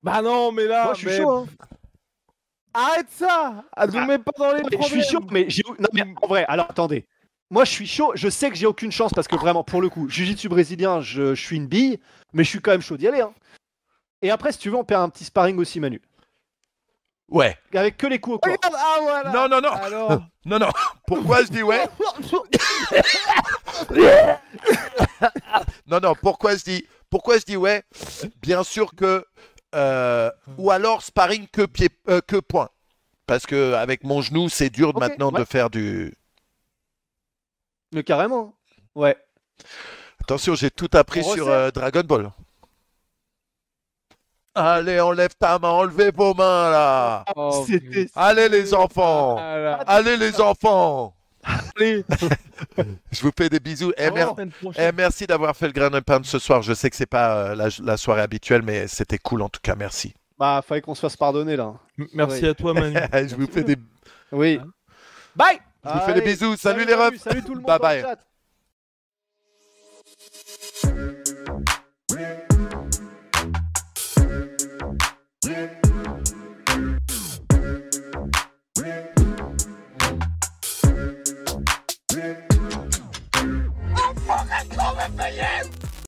Bah non, mais là. Moi je suis mais- chaud hein. Arrête ça. Ne mets pas dans les Je problèmes. suis chaud mais non mais en vrai, alors attendez. Moi je suis chaud, je sais que j'ai aucune chance parce que vraiment pour le coup, jiu-jitsu brésilien, je suis une bille, mais je suis quand même chaud d'y aller hein. Et après si tu veux on perd un petit sparring aussi Manu. Ouais. Avec que les coups au corps. Regarde, ah voilà. Non. Alors. Non. Pourquoi je dis ouais? Non. Pourquoi je dis ouais? Bien sûr que ou alors sparring que point. Parce que avec mon genou, c'est dur Ok, maintenant ouais. de faire du. Mais carrément. Ouais. Attention, j'ai tout appris On sur resserre. Dragon Ball. Allez, enlève ta main, enlevez vos mains là. Oh, C'était Allez les enfants. Voilà. Allez les enfants. Allez. Je vous fais des bisous. La semaine prochaine. Merci d'avoir fait le Grand Pound ce soir. Je sais que c'est pas la soirée habituelle, mais c'était cool en tout cas. Merci. Bah fallait qu'on se fasse pardonner là. Merci Ouais. à toi, Manu. Je vous fais des, Oui. Bye. je vous fais des Allez, bisous. Salut les Manu, refs. Salut tout le monde Bye dans le bye. chat. Encore réveillé